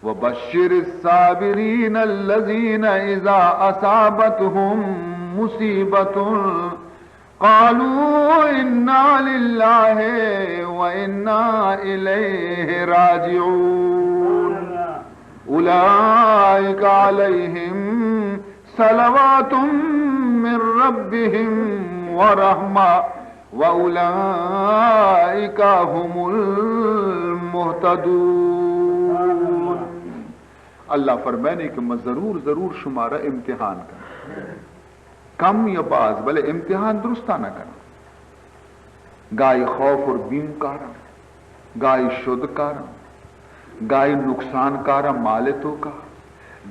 وَبَشِّرِ الصَّابِرِينَ الَّذِينَ إِذَا أَصَابَتْهُم مُّصِيبَةٌ قالوا انا لله وانا الیہ راجعون اولئک علیہم صلوات من ربهم ورحمة وأولئك هم المهتدون. اللہ فرمانے کہ میں ضرور شمارا امتحان کروں، کم یا بعض بلے امتحان درستہ نہ کروں، گائے خوف اور بیم کارا، گائے شد کارا، گائے نقصان کارا مالتو کا،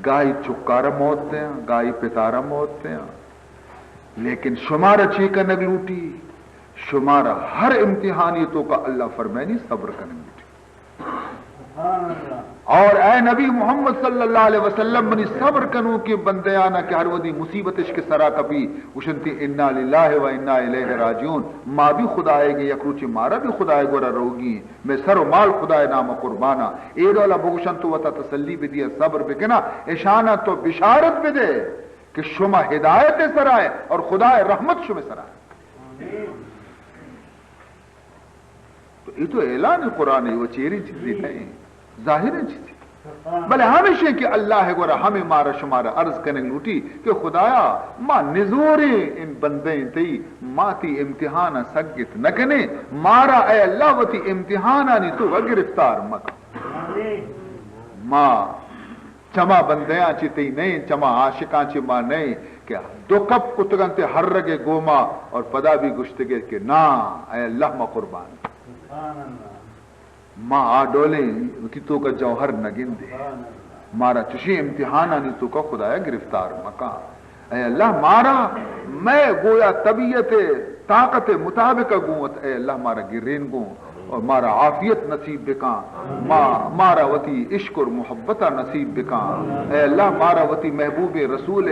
گائے چکارا موت دیا، گائے پتارا موت دیا، لیکن شمارا چیکا نگلوٹی، شمارا ہر امتحانیتوں کا اللہ فرمانی صبر کریں گے. اور اے نبی محمد صلی اللہ علیہ وسلم منی صبر کنو کہ بندیانا کہ ہر ودی مصیبت عشق سرا کبھی وشنتی انا للہ و انا الیہ راجعون. ماں بھی خدا آئے گی یکروچی مارا بھی خدا آئے گورا روگی میں سر و مال خدا نام قربانا اے دولا بگوشن تو وطا تسلی بھی دیا صبر بکنا اشانہ تو بشارت بھی دے کہ شما ہدایت سرائے اور خدا رحمت شما سرائے. تو یہ تو اعلان قرآن ہے، وہ چیری چیزیں نہیں ظاہر چیزیں بلے ہمیشہ کہ اللہ ہے گورا ہمیں مارا شمارا عرض کرنے لوٹی کہ خدایا ماں نزوری ان بندیں تی ماں تی امتحانہ سگت نکنے مارا اے اللہ وتی امتحانہ نی تو گرفتار مکا ماں چما بندیاں چی تی نہیں چما عاشقاں چی ماں نہیں کہ دو کپ کتگن تے ہر رگے گوما اور پدا بھی گشتگے کہ نا اے اللہ ما قربان ماں آڈولیں کی تو کا جوہر نگن دے مارا چشی امتحانہ نی تو کا خدایا گرفتار مکان اے اللہ مارا میں گویا طبیعت طاقت مطابق گوت اے اللہ مارا گرین گوں اور مارا عافیت نصیب بکاں مارا وتی عشق اور محبتہ نصیب بکاں اے اللہ مارا وتی محبوب رسول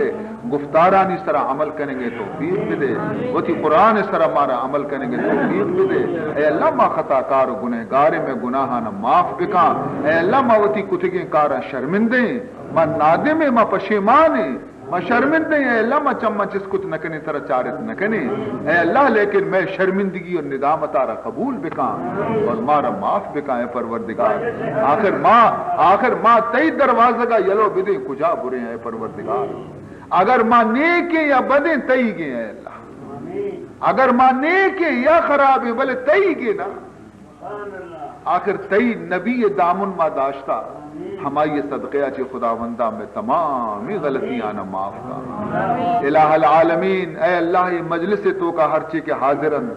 گفتارانی سرا عمل کریں گے توفیق بھی دے وتی قرآن سرا مارا عمل کریں گے توفیق بھی دے اے اللہ ما خطا کار و گنہگار میں گناہانا معاف بکاں اے اللہ ما وتی کتگیں کارا شرمندیں ما نادم ما پشیمانیں میں شرمندہ اے اللہ میں چمہ چسکت نکنے ترہ چارت نکنے اے اللہ لیکن میں شرمندگی اور ندامت آرہ قبول بکاں اور مارا معاف بکاں اے پروردگار آخر ماں تئی دروازہ کا یلو بدیں کجا برے ہیں اے پروردگار اگر ماں نیکیں یا بدیں تئی گئے اے اللہ اگر ماں نیکیں یا خراب ہیں بلے تئی گئے نا آخر تئی نبی دامن ما داشتا ہماری صدقیہ چی خداوندہ میں تمامی غلطیاں نہ معاف کا الہ العالمین اے اللہ یہ مجلس تو کا ہر چی کے حاضرن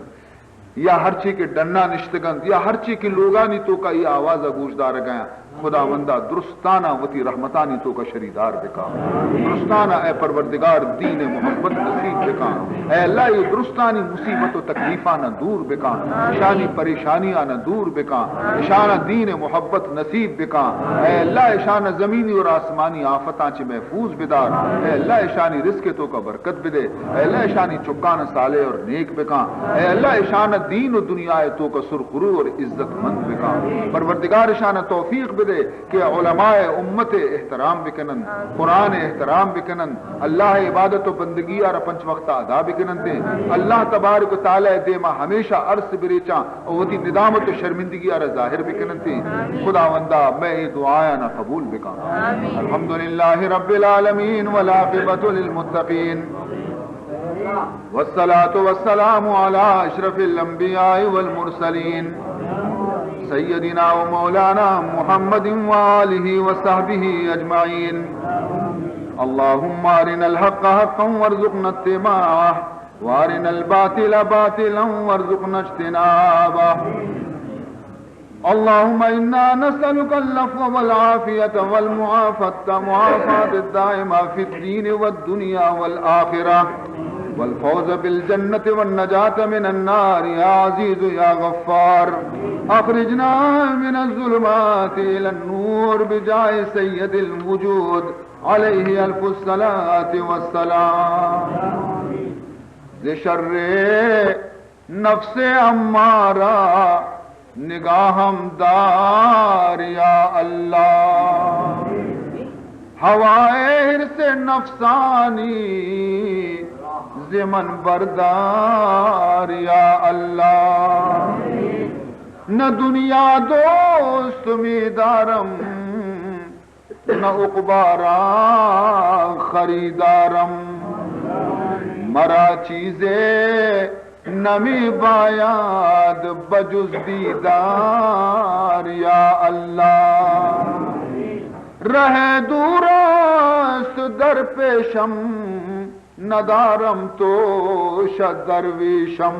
یا ہر چی کے ڈنہ نشتگند یا ہر چی کے لوگانی تو کا یہ آواز گوشدار گیا خداوندہ درستانہ وتی رحمتانی تو کا شریدار بکا درستانہ اے پروردگار دین محبت نصیب بکا اے اللہ یہ درستانی مصیبت و تکلیفانہ دور بکا اشانی پریشانیاں دور بکا اشانہ دین محبت نصیب بکا اے اللہ اشانہ زمینی اور آسمانی آفتاں چ محفوظ بدار اے اللہ اشانی رزق تو کا برکت بدے اے اللہ اشانی چکانہ صالح اور نیک بکا اے اللہ اشانہ دین و دنیا تو کا سرخرو اور عزت مند بکا پروردگار اشانہ توفیق بدے کہ علماء امت احترام بکنن قرآن احترام بکنن اللہ عبادت و بندگی اور پنچ وقت ادا بکنن دے اللہ تبارک و تعالی دے ما ہمیشہ عرص بریچاں اور وتی ندامت و شرمندگی اور ظاہر بکنن دے خداوندہ میں یہ دعائیں نہ قبول بکاں الحمدللہ رب العالمین والعاقبۃ للمتقین والصلاة والسلام على اشرف الانبیاء والمرسلین سیدنا و مولانا محمد وآلہ وصحبہ اجمعین اللہم ارنا الحق حقا وارزقنا اتباعہ وارنا الباطل باطلا وارزقنا اجتنابہ اللہم انا نسألک اللفظ والعافیة والمعافاة الدائمة في الدین والدنیا والآخرہ والفوز بالجنة والنجاة من النار يا عزيز يا غفار اخرجنا من الظلمات الى النور بجاه سيد الوجود عليه الف الصلاة والسلام شر نفس امارہ نگاہم دار یا اللہ ہوائے حرص نفسانی زمن بردار یا اللہ نہ دنیا دوست میدارم نہ اقبارا خریدارم مرا چیزیں نمی باید بجز دیدار یا اللہ، رہ دور است در پیشم ندارم تو شد درویشم،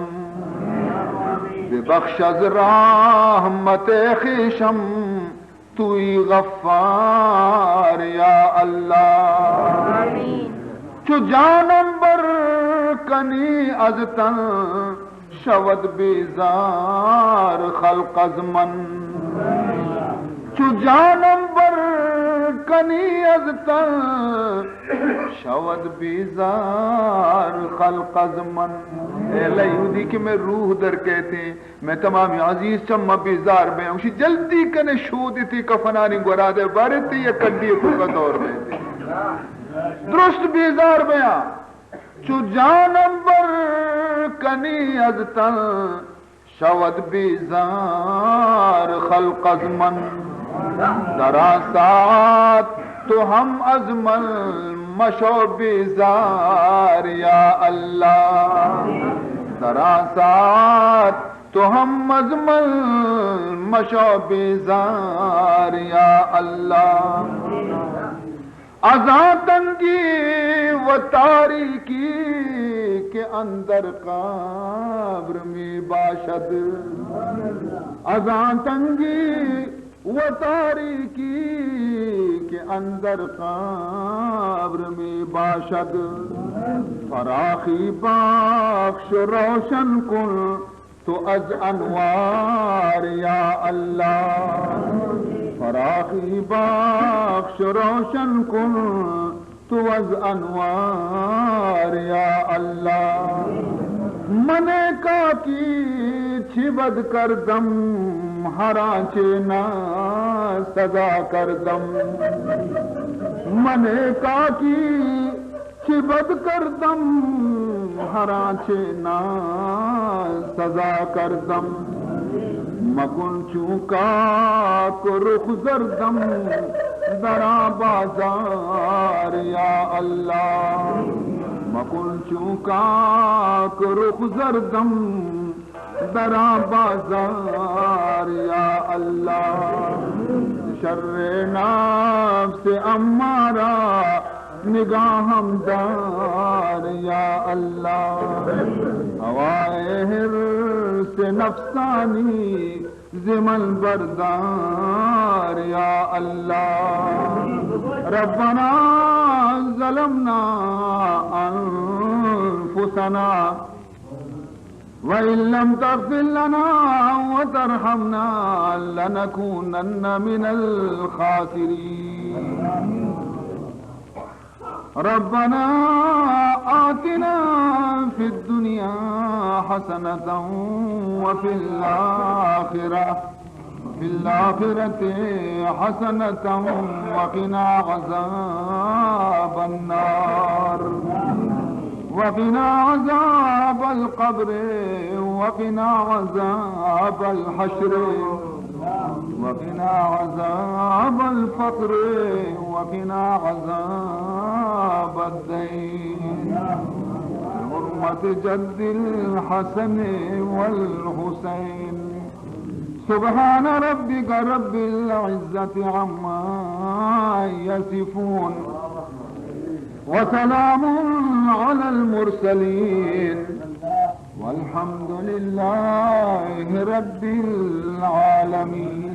ببخش از رحمت خویشم توی غفار یا اللہ، چو جانم بر کنی از تن شود بیزار خلق از من، چو جانم بر کنی از تن شود بیزار خلق از من۔ اے اللہ یہودی کہ میں روح در کہتے ہیں میں تمام عزیز چمہ بیزار میں ہوں، جلدی کنے شودی تھی کفنانی گرادے بارے تھی یا کڈی تو کا دور میں تھی درست بیزار بیاں، چو جانم بر کنی از تن شود بیزار خلق از من، درا ساعت تو ہم از من مشو بیزار یا اللہ، درا ساعت تو ہم از من مشو بیزار یا اللہ، ازاں تنگی و تاریکی کے اندر قبر میں باشد، ازاں تنگی و تاریکی کے اندر قبر میں باشد، فراخی بخش روشن کن تو از انوار یا اللہ، فراخی بخش روشن کن تو از انوار یا اللہ، منے کا کی چھبد کردم ہرانچے نا سزا کردم، منے کا کی چھبد کردم ہرانچے نا سزا کردم، مکن چونکا کو رخ زردم درا بازار یا اللہ، مکن چونکا کو رخ زردم درا بازار یا اللہ، شر نفس امارہ نگاہم دار یا اللہ، ہوائے حرص نفسانی زمن بردار یا اللہ، ربنا ظلمنا انفسنا وَإِن لَّمْ تَغْفِرْ لَنَا وَتَرْحَمْنَا لَنَكُونَنَّ مِنَ الْخَاسِرِينَ، ربنا آتنا في الدنيا حسنة وفي الآخرة حسنة وقنا عذاب النار، وقنا عذاب القبر وقنا عذاب الحشر وقنا عذاب الفقر وقنا عذاب الدين، حرمة جد الحسن والحسين، سبحان ربك رب العزة عما يصفون وسلام على المرسلين والحمد لله رب العالمين۔